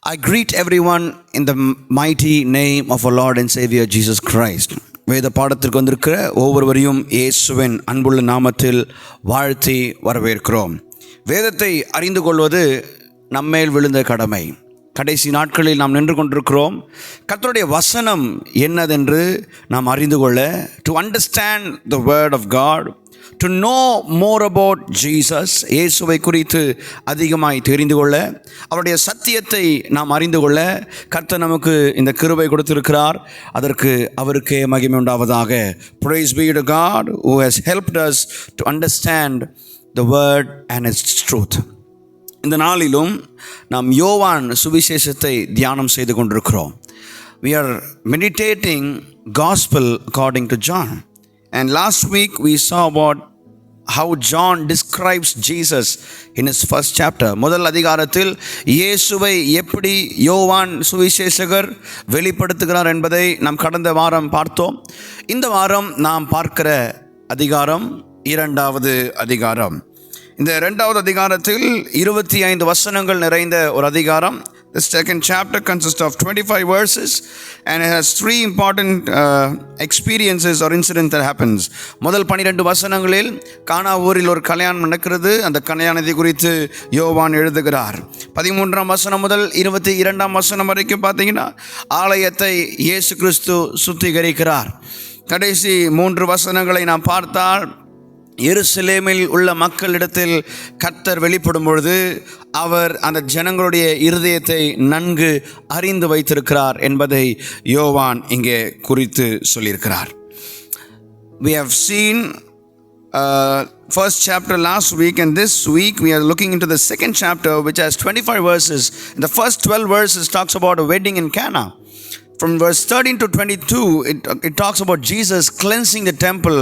I greet everyone in the mighty name of our Lord and Savior Jesus Christ. வேத பாடத்திற்கு வந்திருக்கிற ஒவ்வொருவரையும் இயேசுவின் அன்புள்ள நாமத்தில் வாழ்த்தி வரவேற்கிறோம். வேதத்தை அறிந்து கொள்வது நம்மேல் விழுந்த கடமை. கடைசி நாட்களில் நாம் நின்று கொண்டிருக்கிறோம். கர்த்தருடைய வசனம் என்னதென்று நாம் அறிந்து கொள்ள, to understand the word of God, to know more about Jesus, இயேசுவை குறித்து அதிகமாய் தெரிந்து கொள்ள, அவருடைய சத்தியத்தை நாம் அறிந்து கொள்ள கர்த்தர் நமக்கு இந்த கிருபை கொடுத்திருக்கிறார். அதற்கு அவருக்கே மகிமை உண்டாவதாக. Praise be to God who has helped us to understand the word and its truth. இந்த நாளிலும் நாம் யோவான் சுவிசேஷத்தை தியானம் செய்து கொண்டிருக்கிறோம். We are meditating gospel according to John. And last week we saw about how John describes Jesus in his first chapter. முதல் அதிகாரத்தில் இயேசுவை எப்படி யோவான் சுவிசேஷகர் வெளிப்படுத்துகிறார் என்பதை நாம் கடந்த வாரம் பார்த்தோம். இந்த வாரம் நாம் பார்க்கிற அதிகாரம் இரண்டாவது அதிகாரம். இந்த இரண்டாவது அதிகாரத்தில் 25 வசனங்கள் நிறைந்த ஒரு அதிகாரம். The second chapter consists of 25 verses and it has three important experiences or incidents that happens. முதல் 12 வசனங்களில் கானா ஊரில் ஒரு கல்யாணம் நடக்கிறது. அந்த கல்யாணத்தை குறித்து யோவான் எழுதுகிறார். 13ஆம் வசனம் முதல் 22ஆம் வசனம் வரைக்கும் பார்த்தீங்கன்னா ஆலயத்தை இயேசு கிறிஸ்து சுத்திகரிக்கிறார். கடைசி 3 வசனங்களை நாம் பார்த்தால் எருசலேமில் உள்ள மக்களிடத்தில் கர்த்தர் வெளிப்படும் பொழுது அவர் அந்த ஜனங்களுடைய இருதயத்தை நன்கு அறிந்து வைத்திருக்கிறார் என்பதை யோவான் இங்கே குறித்து சொல்லியிருக்கிறார். We have seen first chapter last week, and this week we are looking into the second chapter, which has 25 verses. The first 12 verses talks about a wedding in Cana. From verse 13 to 22, it talks about Jesus cleansing the temple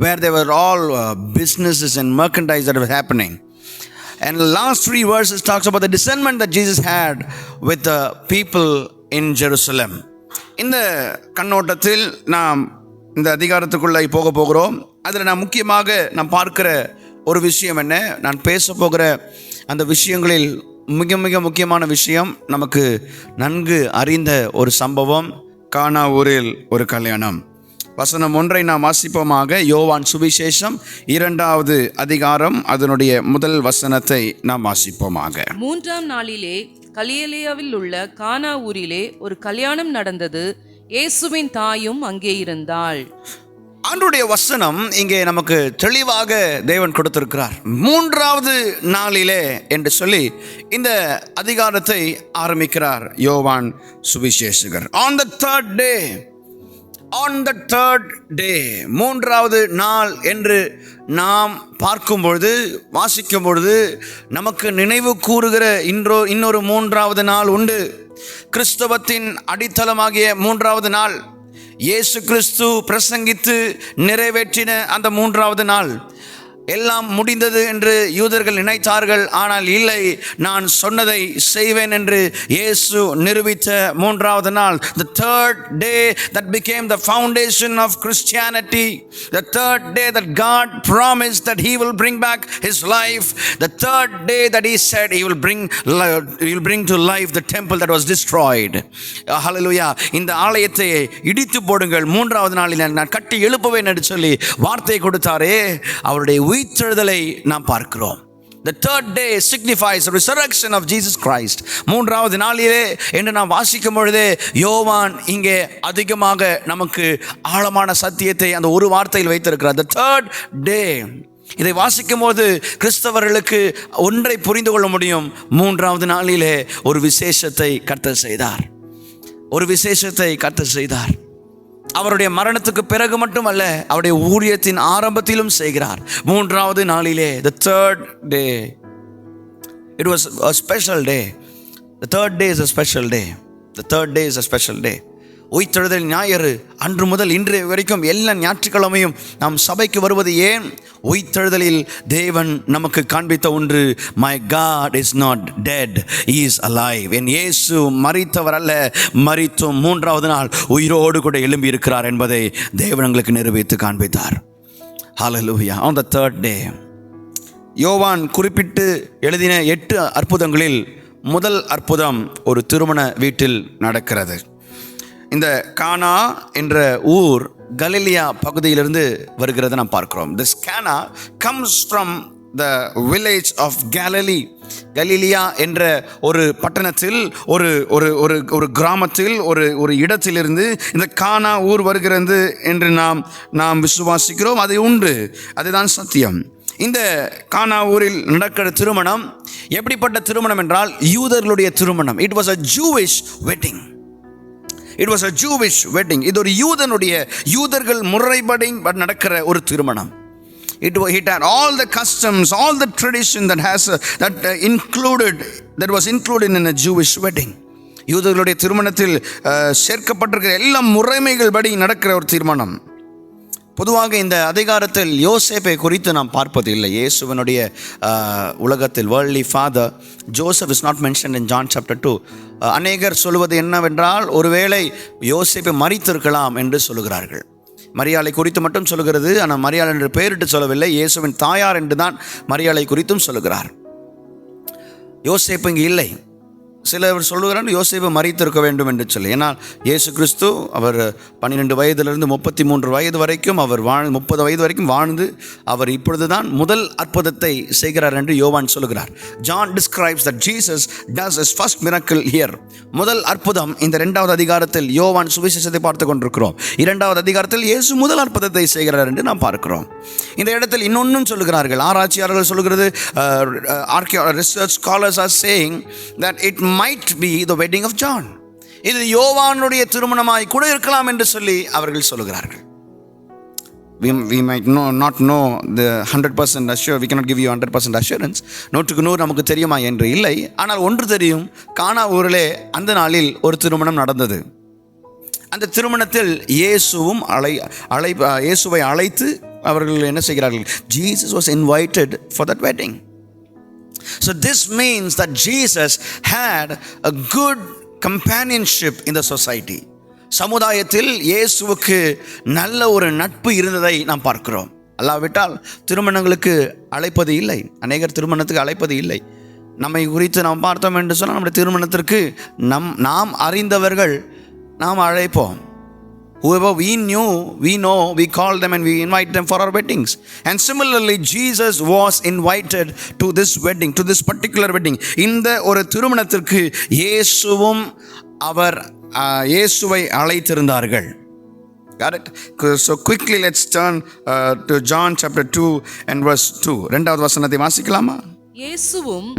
where there were all businesses and merchandise that were happening. And the last 3 verses talks about the discernment that Jesus had with the people in Jerusalem. இந்த கண்ணோட்டத்தில் நாம் இந்த அதிகாரத்துக்குள்ளே போக போகிறோம். அதில் நான் முக்கியமாக நாம் பார்க்கிற ஒரு விஷயம் என்ன, நான் பேச போகிற அந்த விஷயங்களில் மிக மிக முக்கியமான விஷயம், நமக்கு நன்கு அறிந்த ஒரு சம்பவம், கானா ஊரில் ஒரு கல்யாணம். வசனம் 1 நாம் வாசிப்போமாக. யோவான் சுவிசேஷம் 2வது அதிகாரம் அதனுடைய முதல் வசனத்தை நாம் வாசிப்போமாக. 3ஆம் நாளிலே கலிலேயாவில் உள்ள கானா ஊரிலே ஒரு கல்யாணம் நடந்தது. இயேசுவின் தாயும் அங்கே இருந்தாள். ஆண்டவருடைய வசனம் இங்கே நமக்கு தெளிவாக தேவன் கொடுத்திருக்கிறார். 3வது நாளிலே என்று சொல்லி இந்த அதிகாரத்தை ஆரம்பிக்கிறார் யோவான் சுவிசேஷகர். On the third day, 3வது நாள் என்று நாம் பார்க்கும் பொழுது, வாசிக்கும் பொழுது நமக்கு நினைவு கூறுகிற இன்னொரு 3வது நாள் உண்டு. கிறிஸ்தவத்தின் அடித்தளமாகிய 3வது நாள், இயேசு கிறிஸ்து பிரசங்கித்து நிறைவேற்றின அந்த 3வது நாள். எல்லாம் முடிந்தது என்று யூதர்கள் நினைத்தார்கள். ஆனால் இல்லை, நான் சொன்னதை செய்வேன் என்று இயேசு நிரூபித்த 3வது நாள். The third day that became the foundation of Christianity. The third day that God promised that He will bring back His life. The third day that He said He will bring to life the temple that was destroyed. Hallelujah. இந்த ஆலயத்தை இடித்து போடுங்கள், 3வது நாளில் நான் கட்டி எழுப்புவேன் என்று சொல்லி வார்த்தை கொடுத்தாரே, அவருடைய உயிர்த்தெழுதலை நாம் பார்க்கிறோம். The third day signifies the resurrection of Jesus Christ. 3வது நாளிலே என்று நாம் வாசிக்கும் பொழுதே யோவான் இங்கே அதிகமாக நமக்கு ஆழமான சத்தியத்தை அந்த ஒரு வார்த்தையில் வைத்திருக்கிறார். The third day. இதை வாசிக்கும் போது கிறிஸ்தவர்களுக்கு ஒன்றை புரிந்து கொள்ள முடியும். 3வது நாளிலே ஒரு விசேஷத்தை கர்த்தர் செய்தார். அவருடைய மரணத்துக்கு பிறகு மட்டுமல்ல, அவருடைய ஊழியத்தின் ஆரம்பத்திலும் செய்கிறார். 3வது நாளிலே, the third day, it was a special day. The third day is a special day. The third day is a special day. உயிர்த்தெழுதல் ஞாயிறு அன்று முதல் இன்று வரைக்கும் எல்லா ஞாயிற்றுக்கிழமையும் நாம் சபைக்கு வருவது ஏன்? உயிர்த்தெழுதலில் தேவன் நமக்கு காண்பித்த ஒன்று, my God is not dead, he is alive. என் இயேசு மரித்தவர் அல்ல, மரித்தும் 3வது நாள் உயிரோடு கூட எழும்பி இருக்கிறார் என்பதை தேவன் எங்களுக்கு நிரூபித்து காண்பித்தார். Hallelujah. On the third day, யோவான் குறிப்பிட்டு எழுதின 8 அற்புதங்களில் முதல் அற்புதம் ஒரு திருமண வீட்டில் நடக்கிறது. இந்த கானா என்ற ஊர் கலிலியா பகுதியிலிருந்து வருகிறத நாம் பார்க்கிறோம். This Cana comes from the village of Galilee. கலிலியா என்ற ஒரு பட்டணத்தில் ஒரு ஒரு ஒரு ஒரு கிராமத்தில் ஒரு இடத்திலிருந்து இந்த கானா ஊர் வருகிறது என்று நாம் விசுவாசிக்கிறோம். அது உண்டு, அதுதான் சத்தியம். இந்த கானா ஊரில் நடக்கிற திருமணம் எப்படிப்பட்ட திருமணம் என்றால் யூதர்களுடைய திருமணம். It was a Jewish wedding. It was a Jewish wedding. இது ஒரு யூதர்கள் முறைப்படி நடக்கிற ஒரு திருமணம். It had all the customs, all the tradition that was included in a Jewish wedding. யூதர்களுடைய திருமணத்தில் சேர்க்கப்பட்டிருக்கிற எல்லா முறைமைகள் படி நடக்கிற ஒரு திருமணம். பொதுவாக இந்த அதிகாரத்தில் யோசேப்பை குறித்து நாம் பார்ப்பது இல்லை. இயேசுவனுடைய உலகத்தில் worldly father Joseph is not mentioned in John chapter 2. அநேகர் சொல்வது என்னவென்றால் ஒருவேளை யோசேப்பை மரித்திருக்கலாம் என்று சொல்லுகிறார்கள். மரியாளை குறித்து மட்டும் சொல்லுகிறது, ஆனால் மரியாள் என்று பெயரிட்டு சொல்லவில்லை. இயேசுவின் தாயார் என்று தான் மரியாளை குறித்தும் சொல்லுகிறார். யோசேப்பு இங்கு இல்லை. சிலர் சொல்லுகிறார் யோசேப்பு மரித்திருக்க வேண்டும் என்று சொல்லி. ஏன்னால் இயேசு கிறிஸ்து அவர் 12 வயதிலிருந்து 33 வயது வரைக்கும் அவர் 30 வயது வரைக்கும் வாழ்ந்து அவர் இப்பொழுது தான் முதல் அற்புதத்தை செய்கிறார் என்று யோவான் சொல்லுகிறார். John describes that Jesus does his first miracle here. முதல் அற்புதம் இந்த 2வது அதிகாரத்தில் யோவான் சுவிசேஷத்தை பார்த்து கொண்டிருக்கிறோம். 2வது அதிகாரத்தில் இயேசு முதல் அற்புதத்தை செய்கிறார் என்று நாம் பார்க்கிறோம். இந்த இடத்தில் இன்னொன்னும் சொல்லுகிறார்கள். ஆராய்ச்சியாளர்கள் சொல்லுகிறது, research scholars are saying that it might be the wedding of John. இது யோவானுடைய திருமணமாய் கூட இருக்கலாம் என்று சொல்லி அவர்கள் சொல்லுகிறார்கள். We might not know the 100% assurance. We cannot give you 100% assurance. 100% நமக்கு தெரியுமா என்று இல்லை. ஆனால் ஒன்று தெரியும், கானா ஊரிலே அந்த நாளில் ஒரு திருமணம் நடந்தது. அந்த திருமணத்தில் இயேசுவை அழைத்து அவர்கள் என்ன செய்கிறார்கள்? Jesus was invited for that wedding. So this means that Jesus had a good companionship in the society. சமுதாயத்தில் இயேசுவுக்கு நல்ல ஒரு நட்பு இருந்ததை நாம் பார்க்கிறோம். அல்லாவிட்டால் திருமணங்களுக்கு அழைப்பது இல்லை. அநேகர் திருமணத்துக்கு அழைப்பது இல்லை. நம்மை குறித்து நாம் பார்த்தோம் என்று சொன்னால் நம்முடைய திருமணத்திற்கு நாம் அறிந்தவர்கள் நாம் அழைப்போம். Whoever we know, we call them and we invite them for our weddings. And similarly, Jesus was invited to this wedding, to this particular wedding. இந்த ஒரு திருமணத்திற்கு இயேசுவை அழைத்திருந்தார்கள். Got it? So quickly let's turn to John chapter 2 and verse 2. 2வது வசனத்தை வாசிக்கலாமா? இயேசுவும்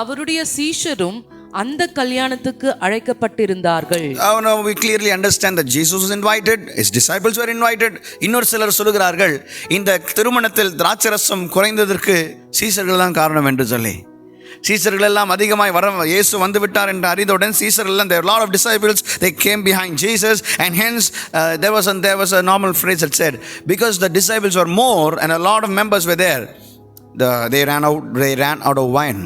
அவருடைய சீஷரும் அந்த கல்யாணத்துக்கு அழைக்கப்பட்டிருந்தார்கள். Now we clearly understand that Jesus was invited, his disciples were invited. இன்னொரு சிலர் சொல்லுகிறார்கள், இந்த திருமணத்தில் திராட்சரசம் குறைந்ததற்கு சீசர்கள் தான் காரணம் என்று சொல்லி. சீசர்கள் எல்லாம் அதிகமாய் இயேசு வந்து விட்டார் என்று அறிந்தவுடன் சீசர்கள் எல்லாம், there were a lot of disciples, they came behind Jesus, and hence there was a normal phrase that said, because the disciples were more and a lot of members were there, they ran out of wine.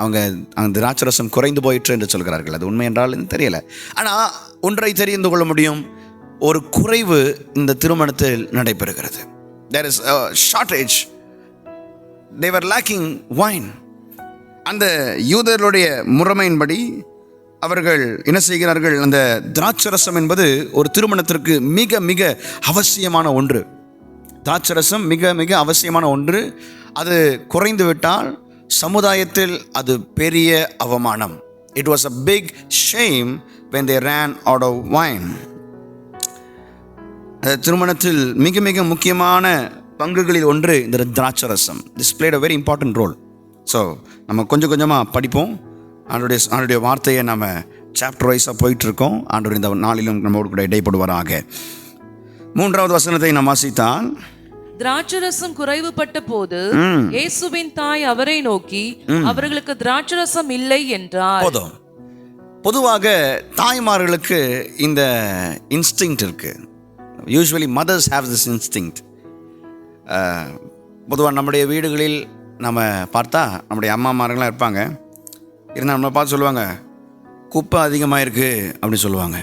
அவங்க அந்த திராட்சரசம் குறைந்து போயிற்று என்று சொல்கிறார்கள். அது உண்மை என்றால் தெரியல. ஆனால் ஒன்றை தெரிந்து கொள்ள முடியும், ஒரு குறைவு இந்த திருமணத்தில் நடைபெறுகிறது. There is a shortage. They were lacking wine. அந்த யூதர்களுடைய முறைமையின்படி அவர்கள் என்ன செய்கிறார்கள்? அந்த திராட்சரசம் என்பது ஒரு திருமணத்திற்கு மிக மிக அவசியமான ஒன்று. திராட்சரசம் மிக மிக அவசியமான ஒன்று. அது குறைந்து விட்டால் சமுதாயத்தில் அது பெரிய அவமானம். It was a big shame when they ran out of wine. திருமணத்தில் மிக மிக முக்கியமான பங்குகளில் ஒன்று இந்த திராட்சரசம். This played a very important role. So நம்ம கொஞ்சம் கொஞ்சமாக படிப்போம். ஆண்டுடைய வார்த்தையை நம்ம சாப்டர் வைஸாக போயிட்டுருக்கோம். ஆண்டு இந்த நாளிலும் நம்மோடு கூட இடைப்படுவாராக. 3வது வசனத்தை நாம் வாசித்தால், திராட்சரசம் குறைவுபட்ட போது இயேசுவின் தாய் அவரை நோக்கி, அவர்களுக்கு திராட்சரசம் இல்லை என்றார். போதும். பொதுவாக தாய்மார்களுக்கு இந்த இன்ஸ்டிங்க்ட் இருக்கு. Usually mothers have this instinct. பொதுவாக நம்முடைய வீடுகளில் நம்ம பார்த்தா நம்முடைய அம்மாமார்கள்லாம் இருப்பாங்க. இருந்தால் நம்மளை பார்த்து சொல்லுவாங்க, குப்பை அதிகமாக இருக்குது அப்படின்னு சொல்லுவாங்க.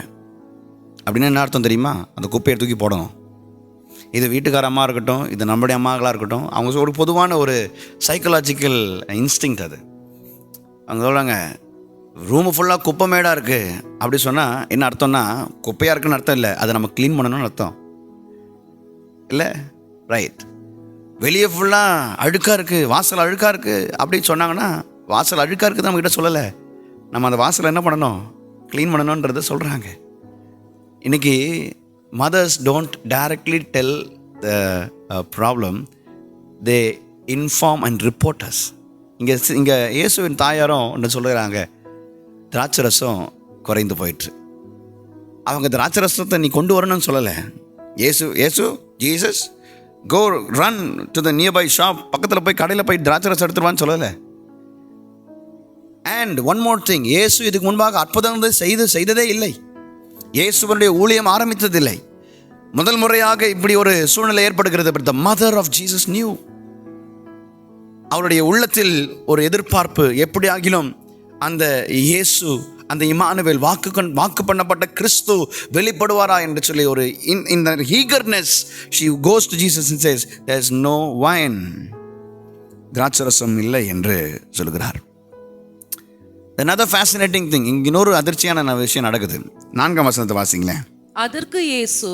அப்படின்னு என்ன அர்த்தம் தெரியுமா? அந்த குப்பையை தூக்கி போடணும். இது வீட்டுக்கார அம்மா இருக்கட்டும், இது நம்முடைய அம்மாக்களாக இருக்கட்டும், அவங்க ஒரு பொதுவான ஒரு சைக்கலாஜிக்கல் இன்ஸ்டிங்க்ட் அது. அவங்க சொல்கிறாங்க, ரூமு ஃபுல்லாக குப்பை மேடாக இருக்குது அப்படி சொன்னால் என்ன அர்த்தம்னா, குப்பையாக இருக்குன்னு அர்த்தம் இல்லை, அதை நம்ம க்ளீன் பண்ணணும்னு அர்த்தம் இல்லை, ரைட். வெளியே ஃபுல்லாக அழுக்காக இருக்குது, வாசல் அழுக்காக இருக்குது அப்படின்னு சொன்னாங்கன்னா, வாசல் அழுக்காக இருக்குது நம்மக்கிட்ட சொல்லலை, நம்ம அந்த வாசலை என்ன பண்ணணும், க்ளீன் பண்ணணுன்றதை சொல்கிறாங்க. இன்றைக்கி mothers don't directly tell the problem, they inform and report us. இங்கே இயேசுவின் தாயாரும் ஒன்று சொல்லுறாங்க, திராட்சரசம் குறைந்து போயிட்டு. அவங்க திராட்சரசத்தை நீ கொண்டு வரணும்னு சொல்லலை. Jesus go run to the nearby shop, பக்கத்தில் போய் கடையில் போய் திராட்சரசம் எடுத்துருவான்னு சொல்லலை. அண்ட் ஒன் மோர் திங், இயேசு இதுக்கு முன்பாக அற்புதங்கள் செய்ததே இல்லை. இயேசுவனுடைய ஊழியம் ஆரம்பித்ததில்லை. முதல் முறையாக இப்படி ஒரு சூழ்நிலை ஏற்படுகிறது. But the mother of Jesus knew. அவருடைய உள்ளத்தில் ஒரு எதிர்பார்ப்பு, எப்படி ஆகிலும் அந்த இயேசு, அந்த இம்மானுவேல் வாக்கு பண்ணப்பட்ட கிறிஸ்து வெளிப்படுவாரா என்று சொல்லி ஒரு in the eagerness she goes to Jesus and says there is no wine, திராட்சரசம் இல்லை என்று சொல்கிறார். another fascinating thing, இங்க இன்னொரு அதிர்ச்சியான விஷயம் நடக்குது. 4ஆம் வசனத்தை வாசிங்களேன். அதற்கு இயேசு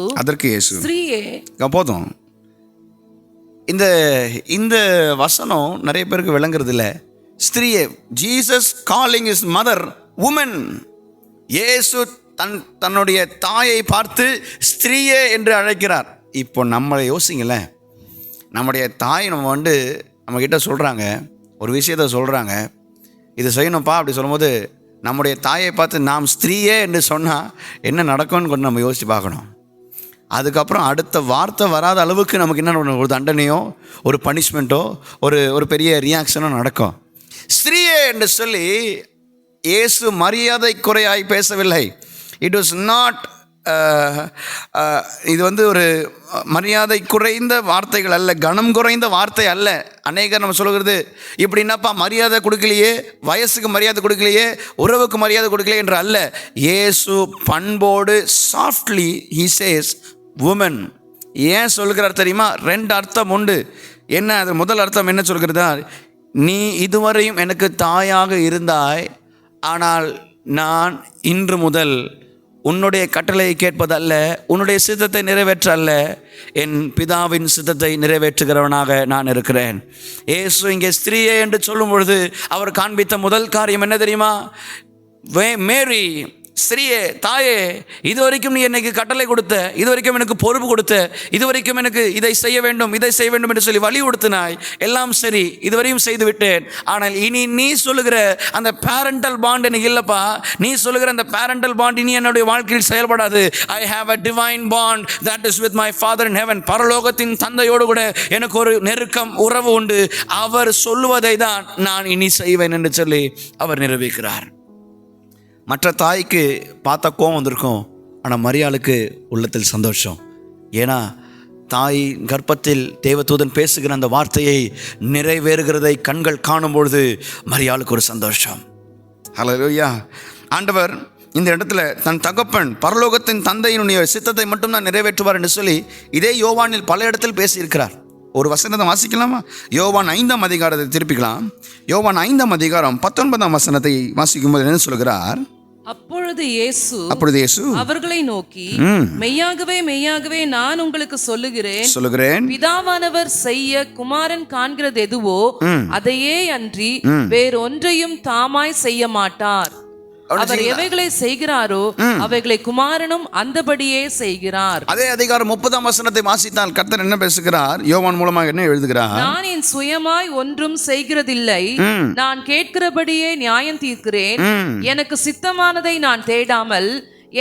ஸ்திரீயே, போதும். இந்த வசனம் நிறைய பேருக்கு விளங்குறது இல்லை. ஸ்திரீயே, Jesus calling is mother woman. இயேசு தன்னுடைய தாயை பார்த்து ஸ்திரீயே என்று அழைக்கிறார். இப்போ நம்மளை யோசிங்களேன், நம்முடைய தாய் நம்ம கிட்ட சொல்கிறாங்க, ஒரு விஷயத்தை சொல்கிறாங்க, இது செய்யணும்ப்பா அப்படி சொல்லும்போது நம்முடைய தாயை பார்த்து நாம் ஸ்திரீயே என்று சொன்னால் என்ன நடக்கும்னு கொஞ்சம் நம்ம யோசித்து பார்க்கணும். அதுக்கப்புறம் அடுத்த வார்த்தை வராத அளவுக்கு நமக்கு என்ன ஒரு தண்டனையோ ஒரு பனிஷ்மெண்ட்டோ ஒரு பெரிய ரியாக்ஷனோ நடக்கும். ஸ்திரீயே என்று சொல்லி இயேசு மரியாதை குறையாய் பேசவில்லை. இட் வாஸ் நாட், இது ஒரு மரியாதை குறைந்த வார்த்தைகள் அல்ல, கனம் குறைந்த வார்த்தை அல்ல. அநேகர் நம்ம சொல்கிறது, இப்படி என்னப்பா மரியாதை கொடுக்கலையே, வயசுக்கு மரியாதை கொடுக்கலையே, உறவுக்கு மரியாதை கொடுக்கலையே என்று அல்ல. இயேசு பண்போடு சாஃப்ட்லி he says woman. ஏன் சொல்கிறார் தெரியுமா? 2 அர்த்தம் உண்டு. என்ன அது? முதல் அர்த்தம் என்ன சொல்கிறதா, நீ இதுவரையும் எனக்கு தாயாக இருந்தாய், ஆனால் நான் இன்று முதல் உன்னுடைய கட்டளையை கேட்பதல்ல, உன்னுடைய சித்தத்தை நிறைவேற்ற அல்ல, என் பிதாவின் சித்தத்தை நிறைவேற்றுகிறவனாக நான் இருக்கிறேன். இயேசு இங்கே ஸ்திரீயே என்று சொல்லும் பொழுது அவர் காண்பித்த முதல் காரியம் என்ன தெரியுமா? மேரி, ஸ்திரீயே, தாயே, இதுவரைக்கும் நீ எனக்கு கட்டளை கொடுத்த, இதுவரைக்கும் எனக்கு பொறுப்பு கொடுத்த, இதுவரைக்கும் எனக்கு இதை செய்ய வேண்டும் என்று சொல்லி வலியுறுத்தினாய், எல்லாம் சரி, இதுவரையும் செய்து விட்டேன். ஆனால் இனி நீ சொல்லுகிற அந்த பேரண்டல் பாண்ட் எனக்கு இல்லைப்பா. நீ சொல்லுகிற அந்த பேரண்டல் பாண்ட் இனி என்னுடைய வாழ்க்கையில் செயல்படாது. I have a divine bond that is with my father in heaven. பரலோகத்தின் தந்தையோடு கூட எனக்கு ஒரு நெருக்கம் உறவு உண்டு. அவர் சொல்லுவதை தான் நான் இனி செய்வேன் என்று சொல்லி அவர் நிரூபிக்கிறார். மற்ற தாய்க்கு பார்த்தா கோவம் வந்திருக்கும், ஆனால் மரியாளுக்கு உள்ளத்தில் சந்தோஷம். ஏன்னா தாய் கர்ப்பத்தில் தேவதூதன் பேசுகிற அந்த வார்த்தையை நிறைவேறுகிறதை கண்கள் காணும் பொழுது மரியாளுக்கு ஒரு சந்தோஷம். ஹல்லேலூயா. ஆண்டவர் இந்த இடத்துல தன் தகப்பன் பரலோகத்தின் தந்தையினுடைய சித்தத்தை மட்டும்தான் நிறைவேற்றுவார் என்று சொல்லி இதே யோவானில் பல இடத்தில் பேசியிருக்கிறார். ஒரு வசனத்தை வாசிக்கலாமா? யோவான் 5ஆம் அதிகாரத்தை திருப்பிக்கலாம். யோவான் 5ஆம் அதிகாரம் 19ஆம் வசனத்தை வாசிக்கும் போது என்ன சொல்கிறார்? அப்பொழுது இயேசு அவர்களை நோக்கி, மெய்யாகவே நான் உங்களுக்கு சொல்லுகிறேன், பிதாவானவர் செய்ய குமாரன் காண்கிறது எதுவோ அதையே அன்றி வேறொன்றையும் தாமாய் செய்ய மாட்டார். அவர் எவைகளை செய்கிறாரோ அவைகளை குமாரனும் அந்தபடியே செய்கிறார். அதே அதிகாரம் 30ஆம் வசனத்தை வாசித்தால் கர்த்தர் என்ன பேசுகிறார்? யோவான் மூலமாக என்ன எழுதுகிறார்? நான் என் சுயமாய் ஒன்றும் செய்கிறதில்லை, நான் கேட்கிறபடியே நியாயம் தீர்க்கிறேன். எனக்கு சித்தமானதை நான் தேடாமல்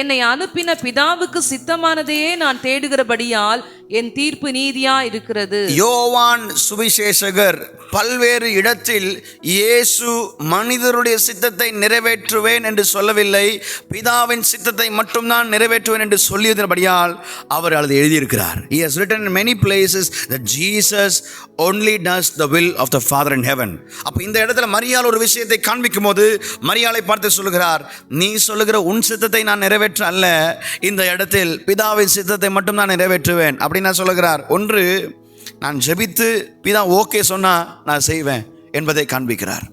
என்னை அனுப்பின பிதாவுக்கு சித்தமானதையே நான் தேடுகிறபடியால் என் தீர்ப்பு நீதியா இருக்கிறது. யோவான் சுவிசேஷகர் பல்வேறு இடத்தில் இயேசு மனிதருடைய சித்தத்தை நிறைவேற்றுவேன் என்று சொல்லவில்லை, பிதாவின் சித்தத்தை மட்டும்தான் நிறைவேற்றுவேன் என்று சொல்லியதன்படியால் அவர் அதை எழுதியிருக்கிறார். He has written in many places that Jesus only does the will of the Father in heaven. அப்ப இந்த இடத்துல மரியாள் ஒரு விஷயத்தை காண்பிக்கும் போது மரியாளை பார்த்து சொல்லுகிறார், நீ சொல்லுகிற உன் சித்தத்தை நான் நிறைவேற்ற அல்ல, இந்த இடத்தில் பிதாவின் சித்தத்தை மட்டும் நான் நிறைவேற்றுவேன் அப்படின்னு சொல்லுகிறார். ஒன்று, நான் ஜெபித்து பிதா ஓகே சொன்னா நான் செய்வேன் என்பதை காண்பிக்கிறார்.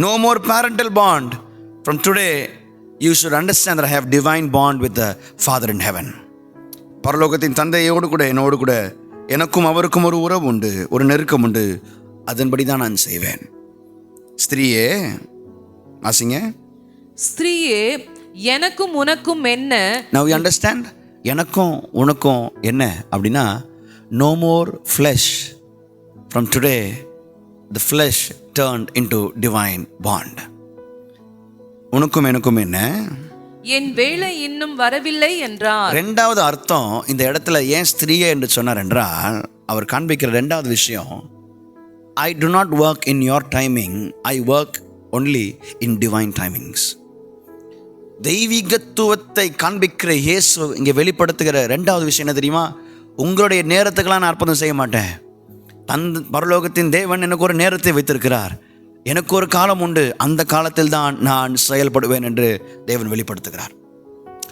No more parental bond, From today, you should understand that I have divine bond with the Father in heaven. பரலோகத்தின் தந்தையோடு கூட என்னோடு கூட எனக்கும் அவருக்கும் ஒரு உறவு உண்டு, ஒரு நெருக்கம் உண்டு. அதன்படி தான் நான் செய்வேன். ஸ்திரீயே, வாசிங்க. ஸ்திரீயே, எனக்கும் உனக்கும் என்ன? Now you understand? எனக்கும் உனக்கும் என்ன அப்படின்னா, no more flesh. From today, the flesh turned into divine bond. உனக்கும் எனக்கும் என்ன? என் வேலை இன்னும் வரவில்லை என்றார். ரெண்டாவது அர்த்தம் இந்த இடத்துல ஏன் ஸ்திரீயே என்று சொன்னார் என்றால், அவர் காண்பிக்கிற ரெண்டாவது விஷயம், I do not work in your timing, I work only in divine timings. தெய்வீகத்துவத்தை காண்பிக்கிற இயேசு இங்கே வெளிப்படுத்துகிற ரெண்டாவது விஷயம் என்ன தெரியுமா? உங்களுடைய நேரத்துக்கெல்லாம் நான் அற்புதம் செய்ய மாட்டேன். பரலோகத்தின் தேவன் எனக்கு ஒரு நேரத்தை வைத்திருக்கிறார், எனக்கு ஒரு காலம் உண்டு, அந்த காலத்தில் தான் நான் செயல்படுவேன் என்று தேவன் வெளிப்படுத்துகிறார்.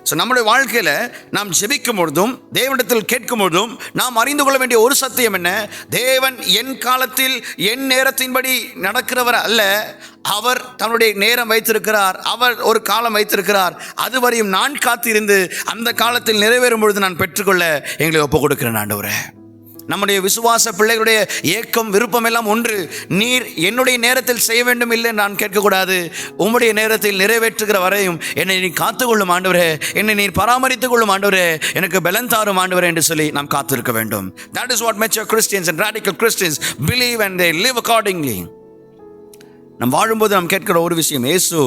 ஸோ நம்முடைய வாழ்க்கையில் நாம் ஜெபிக்கும் பொழுதும் தேவனிடத்தில் கேட்கும் பொழுதும் நாம் அறிந்து கொள்ள வேண்டிய ஒரு சத்தியம் என்ன? தேவன் என் காலத்தில் என் நேரத்தின்படி நடக்கிறவர் அல்ல. அவர் தன்னுடைய நேரம் வைத்திருக்கிறார், அவர் ஒரு காலம் வைத்திருக்கிறார். அதுவரையும் நான் காத்திருந்து அந்த காலத்தில் நிறைவேறும் பொழுது நான் பெற்றுக்கொள்ள எங்களை ஒப்புக் கொடுக்கிறேன் ஆண்டவரே. நம்முடைய விசுவாச பிள்ளைகளுடைய ஏக்கம் விருப்பம் எல்லாம் ஒன்று, நீர் என்னுடைய நேரத்தில் செய்ய வேண்டும் இல்லை நான் கேட்கக்கூடாது. உம்முடைய நேரத்தில் நிறைவேற்றுகிற வரையும் என்னை நீ காத்துக்கொள்ளும் ஆண்டவரே, என்னை நீர் பராமரித்துக் கொள்ளும் ஆண்டவரே, எனக்கு பலன் தாரும் ஆண்டவரே என்று சொல்லி நாம் காத்திருக்க வேண்டும். That is what mature Christians and radical Christians believe and they live accordingly. நம் வாழும்போது நாம் கேட்கிற ஒரு விஷயம், இயேசு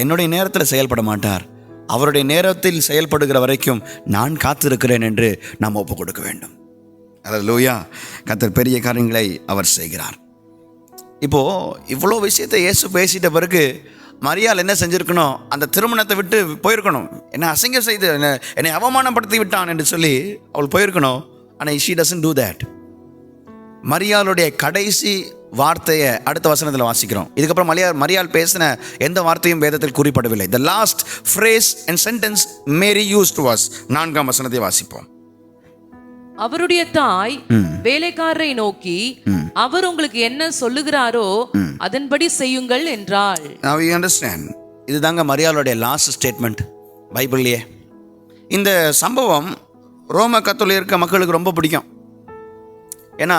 என்னுடைய நேரத்தில் செயல்பட மாட்டார், அவருடைய நேரத்தில் செயல்படுகிற வரைக்கும் நான் காத்திருக்கிறேன் என்று நாம் ஒப்புக் கொடுக்க வேண்டும். அல்லேலூயா. கர்த்தர் பெரிய காரியங்களை அவர் செய்கிறார். இப்போது இவ்வளோ விஷயத்தை இயேசு பேசிட்ட பிறகு மரியாள் என்ன செஞ்சுருக்கணும்? அந்த திருமணத்தை விட்டு போயிருக்கணும். என்னை அசிங்கம் செய்து என்னை அவமானப்படுத்தி விட்டான் என்று சொல்லி அவள் போயிருக்கணும். ஆனால் she doesn't do that. மரியாளுடைய கடைசி வார்த்தையை அடுத்த வசனத்தில் வாசிக்கிறோம். இதுக்கப்புறம் மரியாள் பேசின எந்த வார்த்தையும் வேதத்தில் குறிப்பிடவில்லை. The last phrase and sentence Mary used was 4ஆம் வசனத்தை வாசிப்போம். அவருடைய தாய் வேலைக்காரரை நோக்கி, அவர் உங்களுக்கு என்ன சொல்லுகிறாரோ அதன்படி செய்யுங்கள் என்றாள். Now you understand, இதுதாங்க மரியாளுடைய லாஸ்ட் ஸ்டேட்மெண்ட் பைபிள்லயே. இந்த சம்பவம் ரோம கத்தோலிக்க மக்களுக்கு ரொம்ப பிடிக்கும். ஏன்னா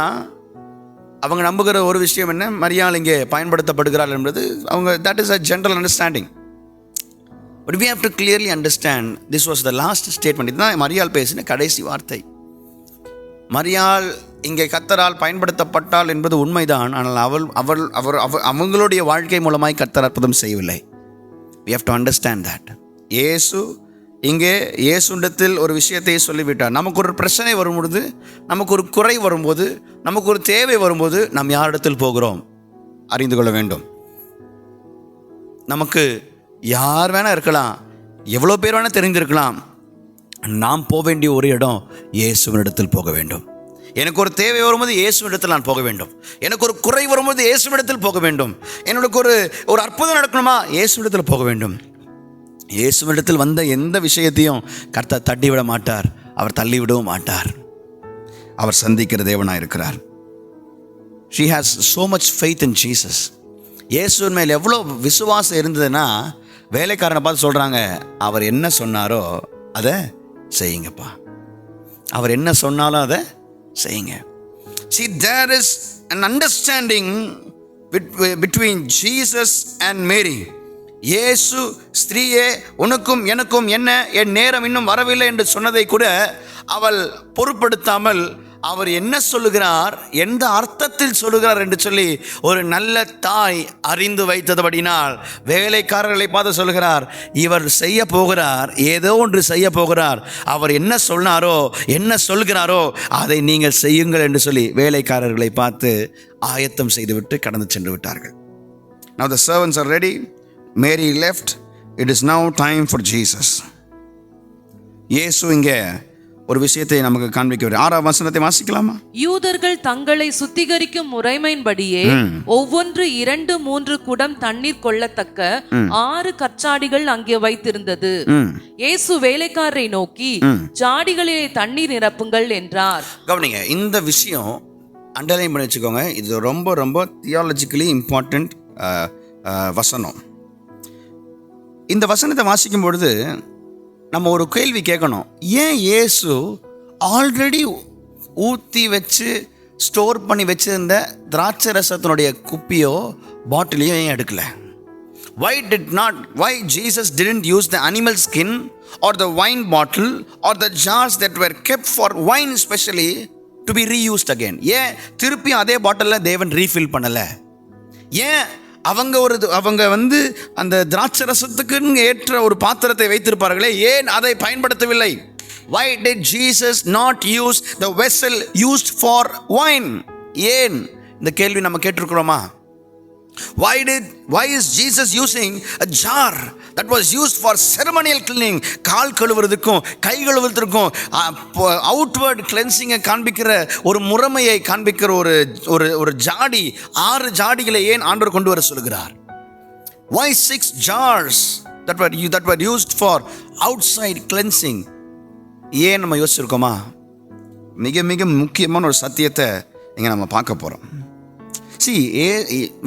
அவங்க நம்புகிற ஒரு விஷயம் என்ன, மரியாள் இங்கே பயன்படுத்தப்படுகிறாள் என்பது அவங்க, that is a general understanding. But we have to clearly understand this was the last statement. இதுதான் மரியாள் பேசின கடைசி வார்த்தை. மரியாள் இங்கே கர்த்தரால் பயன்படுத்தப்பட்டாள் என்பது உண்மைதான். ஆனால் அவங்களுடைய வாழ்க்கை மூலமாய் கர்த்தர் அற்புதம் செய்யவில்லை. We have to understand that. இயேசு இங்கே இயேசுண்டத்தில் ஒரு விஷயத்தை சொல்லிவிட்டார். நமக்கு ஒரு பிரச்சனை வரும்பொழுது, நமக்கு ஒரு குறை வரும்போது, நமக்கு ஒரு தேவை வரும்போது நாம் யாரிடத்தில் போகிறோம் அறிந்து கொள்ள வேண்டும். நமக்கு யார் வேணா இருக்கலாம், எவ்வளோ பேர் வேணா தெரிந்திருக்கலாம். நாம் போக வேண்டிய ஒரு இடம் இயேசுவினிடத்தில் போக வேண்டும். எனக்கு ஒரு தேவை வரும்போது இயேசுவினிடத்தில் நான் போக வேண்டும். எனக்கு ஒரு குறை வரும்போது இயேசுவினிடத்தில் போக வேண்டும். எனக்கு ஒரு அற்புதம் நடக்கணுமா, இயேசுவினிடத்தில் போக வேண்டும். இயேசுவினிடத்தில் வந்த எந்த விஷயத்தையும் கர்த்தர் தட்டிவிட மாட்டார், அவர் தள்ளிவிடவும் மாட்டார். அவர் சந்திக்கிற தேவனாக இருக்கிறார். She has so much faith in Jesus. இயேசுவின் மேல் எவ்வளோ விசுவாசம் இருந்ததுன்னா, வேலைக்காரனை பார்த்து சொல்கிறாங்க, அவர் என்ன சொன்னாரோ அதை செய்யுங்கப்பா, அவர் என்ன சொன்னாலும் அதை செய்யுங்க. See, there is an understanding between Jesus and Mary. இயேசு ஸ்திரீயே உனக்கும் எனக்கும் என்ன, என் நேரம் இன்னும் வரவில்லை என்று சொன்னதை கூட அவள் பொருட்படுத்தாமல் அவர் என்ன சொல்லுகிறார், எந்த அர்த்தத்தில் சொல்லுகிறார் என்று சொல்லி ஒரு நல்ல தாய் அறிந்து வைத்தபடினால் வேலைக்காரர்களை பார்த்து சொல்லுகிறார், இவர் செய்ய போகிறார், ஏதோ ஒன்று செய்ய போகிறார், அவர் என்ன சொன்னாரோ என்ன சொல்கிறாரோ அதை நீங்கள் செய்யுங்கள் என்று சொல்லி வேலைக்காரர்களை பார்த்து ஆயத்தம் செய்துவிட்டு கடந்து சென்று விட்டார்கள். Now the servants are ready. Mary left. It is now time for Jesus. இயேசு இங்கே ஒரு விஷயத்தை நமக்கு காண்பிக்க. 6ஆம் வசனத்தை வாசிக்கலாமா? யூதர்கள் தங்களை சுத்திகரிக்கும் முறைமையின்படியே ஒவ்வொன்று 2-3 குடம் தண்ணீர் கொள்ளத்தக்க 6 கற்சாடிகள் அங்கே வைத்திருந்தது. இயேசு வேலைக்காரரை நோக்கி, ஜாடிகளிலே தண்ணீர் நிரப்புங்கள் என்றார். கவனிங்க, இந்த விஷயம் அண்டர்லைன் பண்ணி வச்சுக்கோங்க. இது ரொம்ப ரொம்ப தியாலஜிக்கலி இம்பார்ட்டன்ட் வசனம். இந்த வசனத்தை வாசிக்கும் பொழுது நம்ம ஒரு கேள்வி கேட்கணும். ஏன் இயேசு ஆல்ரெடி ஊற்றி வச்சு ஸ்டோர் பண்ணி வச்சிருந்த திராட்சை ரசத்தினுடைய குப்பியோ பாட்டிலையோ ஏன் எடுக்கல? Why Jesus didn't use the animal skin or the wine bottle or the jars that were kept for wine specially to be reused again? ஏன் திருப்பி அதே பாட்டிலில் தேவன் ரீஃபில் பண்ணலை? ஏன் அவங்க அந்த திராட்சை ரசத்துக்குன்னு ஏற்ற ஒரு பாத்திரத்தை வைத்திருப்பார்களே, ஏன் அதை பயன்படுத்தவில்லை? Why did Jesus not use the vessel used for wine? ஏன்? இந்த கேள்வி நம்ம கேட்டிருக்கிறோமா? Why is Jesus using a jar that was used for ceremonial cleaning? கால் கழுவுறதுக்கும் கை கழுவுறதுக்கும் அவுட்வர்ட் கிளென்சிங்கை காண்பிக்கிற ஒரு முறைமையை காண்பிக்கிற ஒரு ஜாடி, 6 ஜாடிகளை ஏன் ஆண்டவர் கொண்டு வர சொல்கிறார்? Why 6 jars that were used for outside cleansing? ஏன் நம்ம யோசிச்சிருக்கோமா? மிக மிக முக்கியமான ஒரு சத்தியத்தை இங்கே நம்ம பார்க்க போகிறோம். See,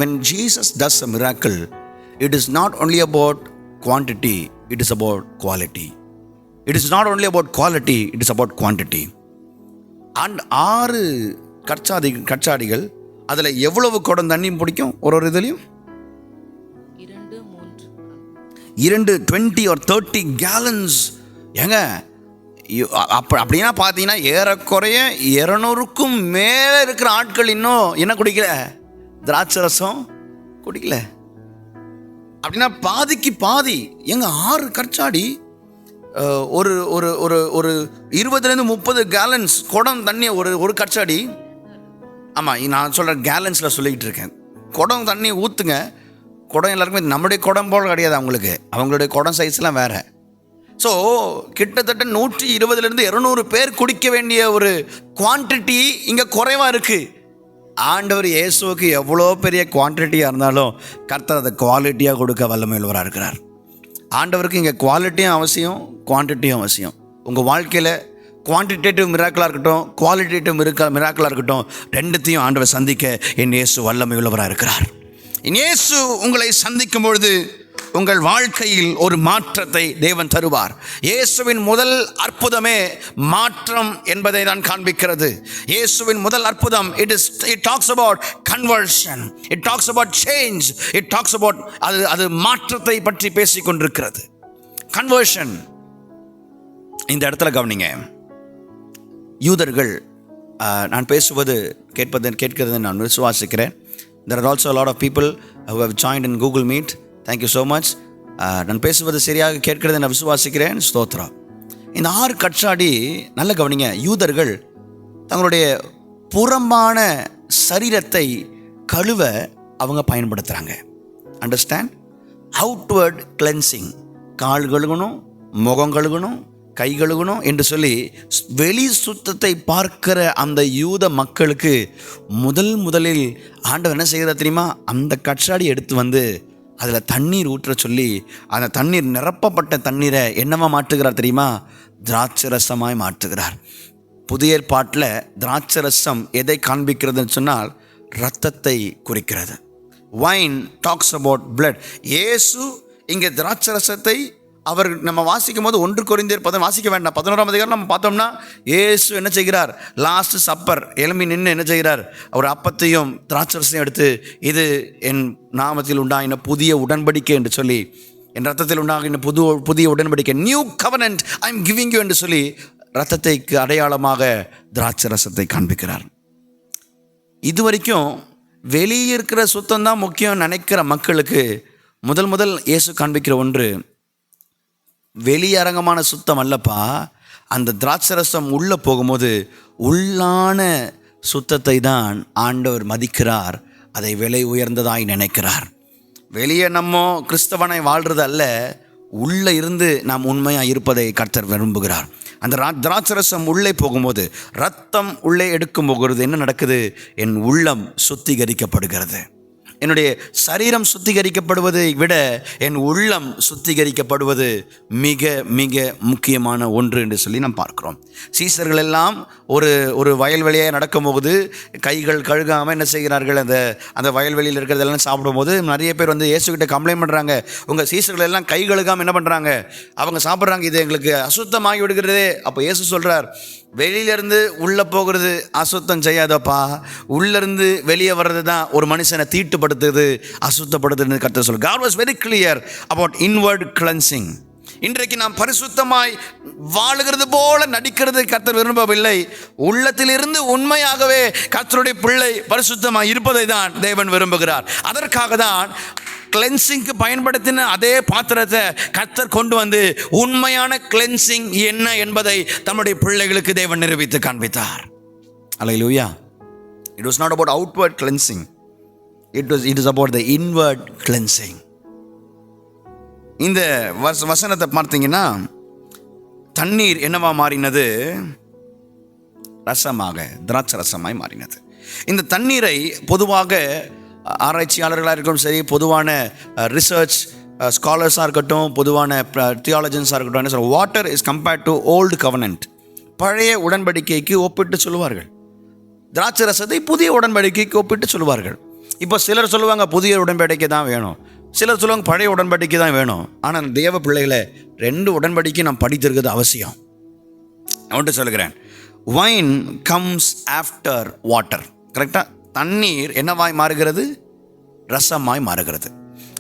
when Jesus does a miracle, it is not only about quantity, it is about quality. It is not only about quality, it is about quantity. And 6 கற்சாடிகள், அதில் எவ்வளவு குடம் தண்ணி பிடிக்கும்? ஒரு இதுலையும் 20 or 30 gallons. ஏங்க அப்படின்னா பார்த்தீங்கன்னா ஏறக்குறைய 200க்கும் மேலே இருக்கிற ஆட்கள் இன்னும் என்ன குடிக்கல? திராட்சை ரசம் குடிக்கல. அப்படின்னா பாதிக்கு பாதி. எங்க 6 கற்சாடி ஒரு ஒரு ஒரு ஒரு 20-30 கேலன்ஸ் குடம் தண்ணி ஒரு கற்சாடி. ஆமாம், நான் சொல்கிறேன் கேலன்ஸில் சொல்லிக்கிட்டு இருக்கேன். குடம் தண்ணி ஊற்றுங்க. குடம் எல்லாருக்குமே நம்முடைய குடம் போல் கிடையாது, அவங்களுடைய குடம் சைஸ்லாம் வேறு. ஸோ கிட்டத்தட்ட 120-200 பேர் குடிக்க வேண்டிய ஒரு குவான்டிட்டி இங்கே குறைவாக இருக்குது. ஆண்டவர் இயேசுவுக்கு எவ்வளோ பெரிய குவான்டிட்டியாக இருந்தாலும் கர்த்தர் அதை குவாலிட்டியாக கொடுக்க வல்லமையுள்ளவராக இருக்கிறார். ஆண்டவருக்கு இங்கே குவாலிட்டியும் அவசியம், குவான்டிட்டியும் அவசியம். உங்கள் வாழ்க்கையில் குவான்டிடேட்டிவ் மிராக்கலாக இருக்கட்டும், குவாலிட்டேட்டிவ் மிராக்கலாக இருக்கட்டும், ரெண்டுத்தையும் ஆண்டவர் சந்திக்க என் இயேசு வல்லமையுள்ளவராக இருக்கிறார். என் இயேசு உங்களை சந்திக்கும் பொழுது உங்கள் வாழ்க்கையில் ஒரு மாற்றத்தை தேவன் தருவார். இயேசுவின் முதல் அற்புதமே மாற்றம் என்பதை தான் காண்பிக்கிறது. இயேசுவின் முதல் அற்புதம் it talks about conversion, it talks about change, it talks about அது மாற்றத்தை பற்றி பேசிக் கொண்டிருக்கிறது. கன்வர்ஷன். இந்த இடத்துல கவனிங்க. யூதர்கள், நான் பேசுவது கேட்கிறது நான் விசுவாசிக்கிறேன். There are also a lot of people who have joined in Google Meet. Thank you so much. நான் பேசுவது சரியாக கேட்கிறது நான் விசுவாசிக்கிறேன். ஸ்தோத்திரம். இந்த 6 கற்சாடி நல்ல கவனிங்க. யூதர்கள் தங்களுடைய புறம்பான சரீரத்தை கழுவ அவங்க பயன்படுத்துகிறாங்க. அண்டர்ஸ்டாண்ட்? Outward cleansing. கால் கழுகணும், முகம் கழுகணும், கை கழுகணும் என்று சொல்லி வெளி சுத்தத்தை பார்க்கிற அந்த யூத மக்களுக்கு முதலில் ஆண்டவர் என்ன செய்கிறார் தெரியுமா? அந்த கற்சாடி எடுத்து அதில் தண்ணீர் ஊற்ற சொல்லி அந்த தண்ணீர் நிரப்பப்பட்ட தண்ணீரை என்னவா மாற்றுகிறார் தெரியுமா? திராட்சை ரசமாய் மாற்றுகிறார். புதிய ஏற்பாட்டில் திராட்சை ரசம் எதை காண்பிக்கிறதுன்னு சொன்னால் இரத்தத்தை குறிக்கிறது. Wine talks about blood. இயேசு இங்கே திராட்சை ரசத்தை அவர் நம்ம வாசிக்கும் போது 1 கொரிந்தியர் 10 வாசிக்க வேண்டாம், 11ஆம் அதிகாரம் நம்ம பார்த்தோம்னா இயேசு என்ன செய்கிறார்? லாஸ்ட் சப்பர் எழும்பி நின்று என்ன செய்கிறார்? அவர் அப்பத்தையும் திராட்சரசையும் எடுத்து, இது என் நாமத்தில் உண்டாகின புதிய உடன்படிக்கை என்று சொல்லி, என் ரத்தத்தில் உண்டாகின புதிய உடன்படிக்கை, new கவர்னன்ட் I am giving you என்று சொல்லி ரத்தத்தைக்கு அடையாளமாக திராட்சரசத்தை காண்பிக்கிறார். இதுவரைக்கும் வெளியே இருக்கிற சுத்தம் தான் முக்கியம் நினைக்கிற மக்களுக்கு முதல் இயேசு காண்பிக்கிற ஒன்று வெளியரங்கமான சுத்தம் அல்லப்பா. அந்த திராட்சரசம் உள்ளே போகும்போது உள்ளான சுத்தத்தை தான் ஆண்டவர் மதிக்கிறார். அதை விலை உயர்ந்ததாய் நினைக்கிறார். வெளியே நம்ம கிறிஸ்தவனை வாழ்கிறது அல்ல, உள்ளே இருந்து நாம் உண்மையாக இருப்பதை கர்த்தர் விரும்புகிறார். அந்த திராட்சரசம் உள்ளே போகும்போது, ரத்தம் உள்ளே எடுக்கும் போகிறது என்ன நடக்குது? என் உள்ளம் சுத்திகரிக்கப்படுகிறது. என்னுடைய சரீரம் சுத்திகரிக்கப்படுவதை விட என் உள்ளம் சுத்திகரிக்கப்படுவது மிக மிக முக்கியமான ஒன்று என்று சொல்லி நாம் பார்க்கிறோம். சீசர்கள் எல்லாம் ஒரு வயல்வெளியாக நடக்கும்போது கைகள் கழுகாமல் என்ன செய்கிறார்கள், அந்த வயல்வெளியில் இருக்கிறதெல்லாம் சாப்பிடும்போது நிறைய பேர் வந்து இயேசுகிட்ட கம்ப்ளைண்ட் பண்ணுறாங்க, உங்கள் சீசர்கள் எல்லாம் கை கழுகாமல் என்ன பண்ணுறாங்க, அவங்க சாப்பிட்றாங்க, இது எங்களுக்கு அசுத்தமாகி விடுகிறதே. அப்போ இயேசு சொல்கிறார், வெளியிலேருந்து உள்ளே போகிறது அசுத்தம் செய்யாதப்பா, உள்ளேருந்து வெளியே வர்றது தான் ஒரு மனுஷனை தீட்டுப்படுத்துது, அசுத்தப்படுத்துன்னு கர்த்தர் சொல்கிறார். God was very clear about inward cleansing. இன்றைக்கு நாம் பரிசுத்தமாய் வாழுகிறது போல நடிக்கிறது கர்த்தர் விரும்பவில்லை. உள்ளத்திலிருந்து உண்மையாகவே கர்த்தருடைய பிள்ளை பரிசுத்தமாய் இருப்பதை தான் தேவன் விரும்புகிறார். அதற்காக தான் கிளென்சிங்க்கு பயன்படுத்தின அதே பாத்திரத்தை கர்த்தர் கொண்டு வந்து உண்மையான கிளென்சிங் என்ன என்பதை தம்முடைய பிள்ளைகளுக்கு தேவன் நிரூபித்து காண்பித்தார். அல்லேலூயா. It was not about outward cleansing. It is about the inward cleansing. இந்த வசனத்தை பார்த்தீங்கன்னா தண்ணீர் என்னவா மாறினது, ரசமாக, திராட்சை ரசமாய் மாறினது. இந்த தண்ணீரை பொதுவாக ஆராய்ச்சியாளர்களாக இருக்கட்டும் சரி, பொதுவான ரிசர்ச் ஸ்காலர்ஸாக இருக்கட்டும், பொதுவான தியாலஜன்ஸாக இருக்கட்டும், என்ன சொல்ல, water is compared to old கவர்னன்ட், பழைய உடன்படிக்கைக்கு ஒப்பிட்டு சொல்லுவார்கள். திராட்சை ரசத்தை புதிய உடன்படிக்கைக்கு ஒப்பிட்டு சொல்லுவார்கள். இப்போ சிலர் சொல்லுவாங்க புதிய உடன்படிக்கை தான் வேணும், சிலர் சொல்லுவாங்க பழைய உடன்படிக்கை தான் வேணும். ஆனால் தேவ பிள்ளைகளை 2 உடன்படிக்கை நாம் படித்திருக்கிறது அவசியம். நான் ஒன்று சொல்லுகிறேன், வைன் கம்ஸ் ஆஃப்டர் வாட்டர். கரெக்டாக? தண்ணீர் என்னவாய் மாறுகிறது, ரசமாய் மாறுகிறது.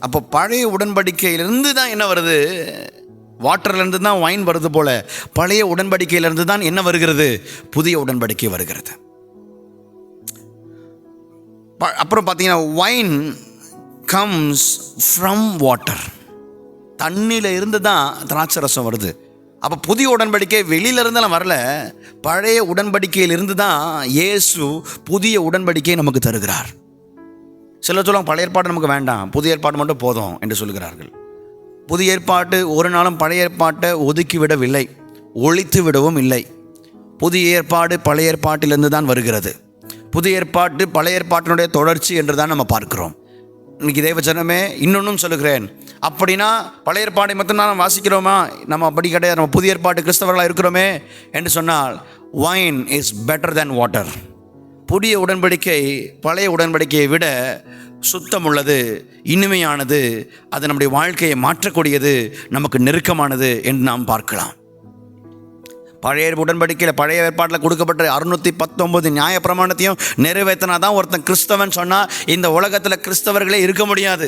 அப்போ பழைய உடன்படிக்கையிலிருந்து தான் என்ன வருது, வாட்டர்லேருந்து தான் வைன் வருது போல, பழைய உடன்படிக்கையிலிருந்து தான் என்ன வருகிறது, புதிய உடன்படிக்கை வருகிறது. அப்புறம் பார்த்தீங்கன்னா வைன் கம்ஸ் ஃப்ரம் வாட்டர், தண்ணியில் இருந்து தான் திராட்சை ரசம் வருது. அப்போ புதிய உடன்படிக்கை வெளியிலிருந்தெல்லாம் வரல, பழைய உடன்படிக்கையிலிருந்து தான் இயேசு புதிய உடன்படிக்கையை நமக்கு தருகிறார். சிலர் சொல்லுவாங்க பழைய ஏற்பாடு நமக்கு வேண்டாம், புதிய ஏற்பாடு மட்டும் போதும் என்று சொல்கிறார்கள். புதிய ஏற்பாட்டு ஒரு நாளும் பழைய ஏற்பாட்டை ஒதுக்கிவிடவில்லை, ஒழித்து விடவும் இல்லை. புதிய ஏற்பாடு பழைய ஏற்பாட்டிலிருந்து தான் வருகிறது. புதிய ஏற்பாட்டு பழைய ஏற்பாட்டினுடைய தொடர்ச்சி என்று தான் நம்ம பார்க்கிறோம். இன்றைக்கி தேவஜனமே, இன்னொன்றும் சொல்லுகிறேன், அப்படின்னா பழைய ஏற்பாடை மட்டும்தான் நம்ம வாசிக்கிறோமா, நம்ம அப்படி கிடையாது, நம்ம புதிய ஏற்பாட்டு கிறிஸ்தவர்களாக இருக்கிறோமே என்று சொன்னால், wine is better than water. புதிய உடன்படிக்கை பழைய உடன்படிக்கையை விட சுத்தம் உள்ளது, இனிமையானது, அது நம்முடைய வாழ்க்கையை மாற்றக்கூடியது, நமக்கு நெருக்கமானது என்று நாம் பார்க்கலாம். பழைய உடன்படிக்கையில் பழைய ஏற்பாட்டில் கொடுக்கப்பட்ட 619 நியாய பிரமாணத்தையும் நிறைவேற்றினா தான் ஒருத்தன் கிறிஸ்தவன் சொன்னால் இந்த உலகத்தில் கிறிஸ்தவர்களே இருக்க முடியாது.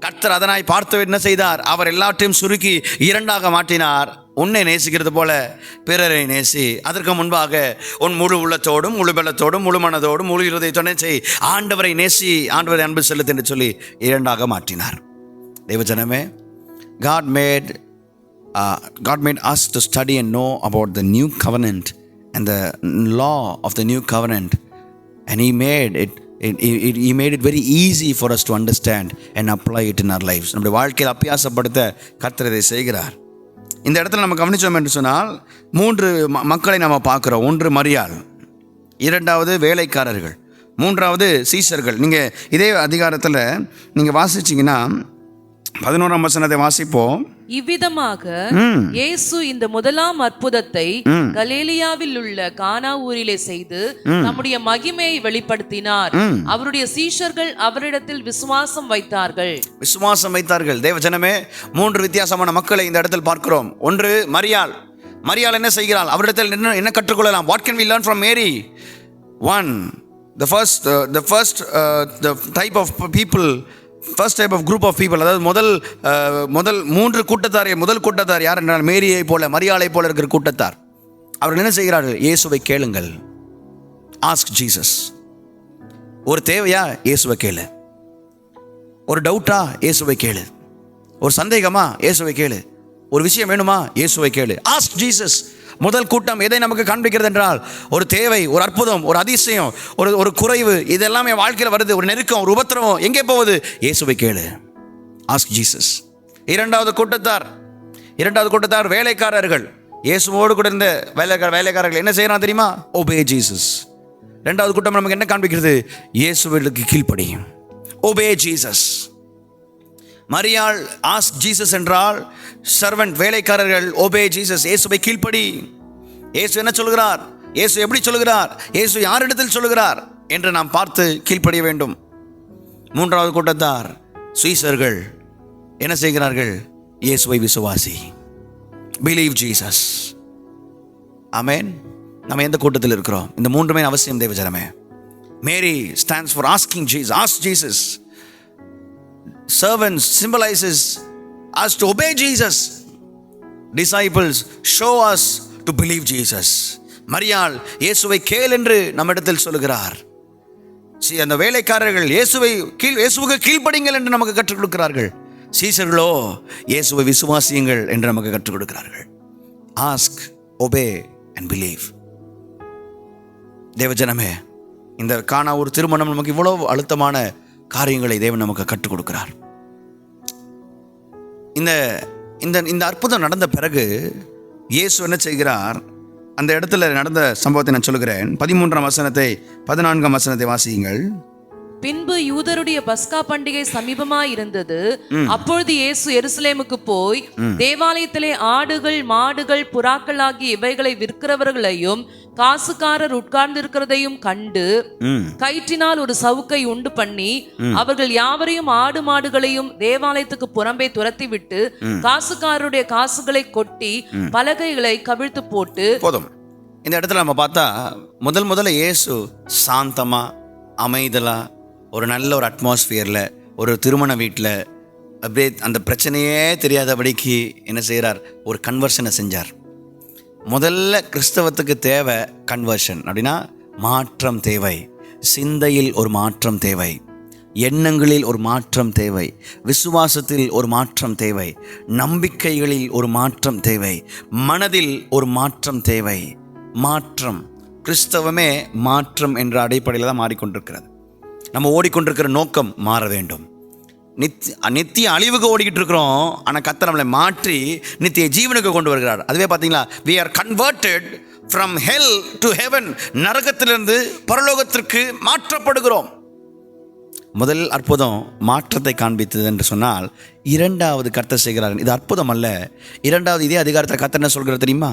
கர்த்தர் அதனாய் பார்த்து என்ன செய்தார், அவர் எல்லாத்தையும் சுருக்கி 2ஆக மாற்றினார். உன்னை நேசிக்கிறது போல பிறரை நேசி, அதற்கு முன்பாக உன் முழு உள்ளத்தோடும் முழு பலத்தோடும் முழு மனதோடும் முழு இருதயத்தோடும் செய், ஆண்டவரை நேசி, ஆண்டவரை அன்பு செலுத்து என்று சொல்லி 2ஆக மாற்றினார். தேவஜனமே, God made us to study and know about the new covenant and the law of the new covenant, and He made it very easy for us to understand and apply it in our lives. நம்முடைய வாழ்க்கையில் அபியாசப்படுத்த கர்த்தர் இதை செய்கிறார். இந்த இடத்துல நம்ம கவனிச்சோம் என்று சொன்னால் 3 மக்களை நம்ம பார்க்குறோம். 1 மரியாள், 2வது வேலைக்காரர்கள், 3வது சீஷர்கள். நீங்கள் இதே அதிகாரத்தில் நீங்கள் வாசிச்சிங்கன்னா 11ஆம் வசனத்தை வாசிப்போம். இவ்விதமாக இயேசு இந்த முதலாம் அற்புதத்தை கலிலேயாவில் உள்ள கானா ஊரிலே செய்து நம்முடைய மகிமையை வெளிப்படுத்தினார். அவருடைய சீஷர்கள் அவரிடத்தில் விசுவாசம் வைத்தார்கள். தேவஜனமே, 3 வித்தியாசமான மக்களை இந்த இடத்தில் பார்க்கிறோம். 1 மரியாள் என்ன செய்கிறாள், அவரிடத்தில் என்ன கற்றுக்கொள்ளலாம்? What can we learn from Mary? The first type of people, first type of group of people, அதாவது முதல் 3 கூட்டத்தார் யார் என்றால் மேரியை போல மரியாளை போல இருக்கிற கூட்டத்தார். அவர்கள் என்ன செய்கிறார்கள்? இயேசுவை கேளுங்கள். Ask Jesus. ஒரு தேவையா? இயேசுவை கேளு. ஒரு டவுட்டா? இயேசுவை கேளு. ஒரு சந்தேகமா? இயேசுவை கேளு. ஒரு விஷயம் வேணுமா? இயேசுவை கேளு. Ask Jesus. முதல் கூட்டம் எதை நமக்கு காண்பிக்கிறது என்றால், ஒரு தேவை, ஒரு அற்புதம், ஒரு அதிசயம், ஒரு குறைவு, இதெல்லாமே வாழ்க்கையில் வருது. ஒரு நெருக்கம், ஒரு உபத்திரவம், எங்கே போகுது? இயேசுவை கேளு. Ask Jesus. 2வது கூட்டத்தார் வேலைக்காரர்கள். இயேசுவோடு கூட இருந்த வேலைக்காரர்கள் என்ன செய்யறான் தெரியுமா? Obey Jesus. 2வது கூட்டம் நமக்கு என்ன காண்பிக்கிறது? இயேசுவுக்கு கீழ்ப்படி. obey Jesus. மரியாள் ask Jesus என்றால் servant வேலைக்காரர்கள் obey Jesus, இயேசுவை கீழ்ப்படி. இயேசு என்ன சொல்கிறார், இயேசு எப்படி சொல்கிறார், இயேசு யாரிடத்தில் சொல்கிறார் என்று நாம் பார்த்து கீழ்ப்படிய வேண்டும். மூன்றாவது கூட்டத்தார் சீசர்கள் என்ன செய்கிறார்கள், இயேசுவை விசுவாசி, believe Jesus. ஆமென். நம்ம எந்த கூட்டத்தில் இருக்கிறோம்? இந்த மூன்றுமே அவசியம் தேவஜனமே. மேரி stands for asking Jesus, ask Jesus. Servants symbolizes us to obey Jesus. Disciples show us to believe Jesus. மரியாள் இயேசுவை கேள் என்று நம்மிடத்தில் சொல்கிறார். அந்த வேலைக்காரர்கள் இயேசுவுக்கு கீழ்ப்படிங்கள் என்று நமக்கு கற்றுக் கொடுக்கிறார்கள். சீசர்களோ இயேசுவை விசுவாசியுங்கள் என்று நமக்கு கற்றுக் கொடுக்கிறார்கள். Ask, obey and believe. தேவஜனமே, இந்த கானா ஒரு திருமணம் நமக்கு இவ்வளவு அழுத்தமான காரியங்களை தேவன் நமக்கு கற்றுக் கொடுக்கிறார். இந்த இந்த அற்புதம் நடந்த பிறகு இயேசு என்ன செய்கிறார், அந்த இடத்துல நடந்த சம்பவத்தை நான் சொல்லுகிறேன். 13ஆம் வசனத்தை 14ஆம் வசனத்தை வாசியுங்கள். பின்பு யூதருடைய பஸ்கா பண்டிகை சமீபமாய் இருந்தது. அப்பொழுது இயேசு எருசலேமுக்கு போய் தேவாலயத்திலே ஆடுகள் மாடுகள் புறாக்கள் ஆகிய இவைகளை விற்கிறவர்களையும் காசுக்காரர் உட்கார்ந்திருக்கிறதையும் கண்டு கயிற்றினால் ஒரு சவுக்கை உண்டு பண்ணி அவர்கள் யாவரையும் ஆடு மாடுகளையும் தேவாலயத்துக்கு புறம்பே துரத்தி விட்டு காசுக்காரருடைய காசுகளை கொட்டி பலகைகளை கவிழ்த்து போட்டு. போதும். இந்த இடத்துல நம்ம பார்த்தா முதல்ல இயேசு சாந்தமா அமைதலா ஒரு நல்ல ஒரு அட்மாஸ்பியரில் ஒரு திருமண வீட்டில் அப்படியே அந்த பிரச்சனையே தெரியாதபடிக்கு என்ன செய்கிறார், ஒரு கன்வர்ஷனை செஞ்சார். முதல்ல கிறிஸ்தவத்துக்கு தேவை கன்வர்ஷன். அப்படின்னா மாற்றம் தேவை, சிந்தையில் ஒரு மாற்றம் தேவை, எண்ணங்களில் ஒரு மாற்றம் தேவை, விசுவாசத்தில் ஒரு மாற்றம் தேவை, நம்பிக்கைகளில் ஒரு மாற்றம் தேவை, மனதில் ஒரு மாற்றம் தேவை. மாற்றம், கிறிஸ்தவமே மாற்றம் என்ற அடிப்படையில் தான் மாறிக்கொண்டிருக்கிறது. நம்ம ஓடிக்கொண்டிருக்கிற நோக்கம் மாற வேண்டும். நித்திய அழிவுக்கு ஓடிக்கிட்டு இருக்கிறோம், ஆனால் கர்த்தர் நம்மளை மாற்றி நித்திய ஜீவனுக்கு கொண்டு வருகிறார். அதுவே பார்த்தீங்களா, we are converted from hell to heaven. நரகத்திலிருந்து பரலோகத்திற்கு மாற்றப்படுகிறோம். முதல் அற்புதம் மாற்றத்தை காண்பித்தது என்று சொன்னால், இரண்டாவது கர்த்தர் செய்கிறார். இது அற்புதம் அல்ல. இரண்டாவது இதே அதிகாரத்தில் கர்த்தர் என்ன சொல்கிறார் தெரியுமா?